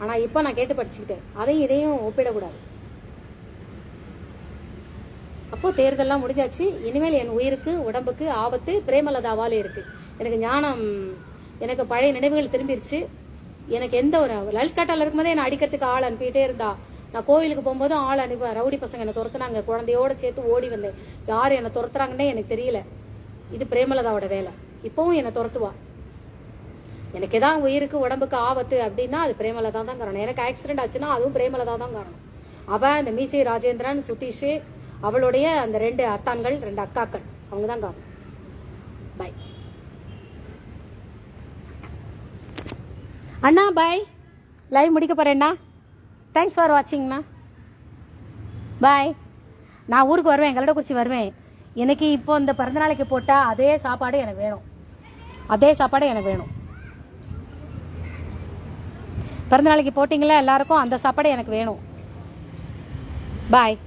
ஆனா இப்ப நான் கேட்டு படிச்சுக்கிட்டேன். அதையும் இதையும் ஒப்பிடக்கூடாது. அப்போ தேர்தல்லாம் முடிஞ்சாச்சு. இனிமேல் என் உயிருக்கு உடம்புக்கு ஆபத்து பிரேமலதாவால இருக்கு. எனக்கு ஞானம், எனக்கு பழைய நினைவுகள் திரும்பிடுச்சு. எனக்கு எந்த ஒரு லலித்காட்டால இருக்கும்போதே நான் அடிக்கிறதுக்கு ஆள் அனுப்பிட்டே இருந்தா. நான் கோவிலுக்கு போகும்போது ஆள் அனுப்ப, ரவுடி பசங்க என்னை துரத்துனாங்க. குழந்தையோட சேர்த்து ஓடி வந்தேன். யாரு என்னை துரத்துறாங்கன்னே எனக்கு தெரியல. இது பிரேமலதாவோட வேலை. இப்பவும் என்னை துரத்துவா. எனக்கு ஏதாவது உயிருக்கு உடம்புக்கு ஆபத்து அப்படின்னா அது பிரேமலதா தான் காரணம். எனக்கு ஆக்சிடென்ட் ஆச்சுன்னா அதுவும் பிரேமலதா தான் காரணம். அவ இந்த மீசி ராஜேந்திரன், சுதீஷ், அவளுடைய அந்த 2 அத்தான்கள் 2 அக்காக்கள் அவங்க தான் காரணம். பாய் அண்ணா, பாய். லைவ் முடிக்க போறேன்னா தேங்க்ஸ் ஃபார் வாட்சிங்ண்ணா. பாய். நான் ஊருக்கு வருவேன், கல்லடக்குறிச்சி வருவேன். எனக்கு இப்போ இந்த பிறந்தநாளைக்கு போட்ட அதே சாப்பாடு எனக்கு வேணும். அதே சாப்பாடு எனக்கு வேணும். பிறந்தநாளைக்கு போட்டிங்களா எல்லாருக்கும், அந்த சாப்பாடு எனக்கு வேணும். பாய்.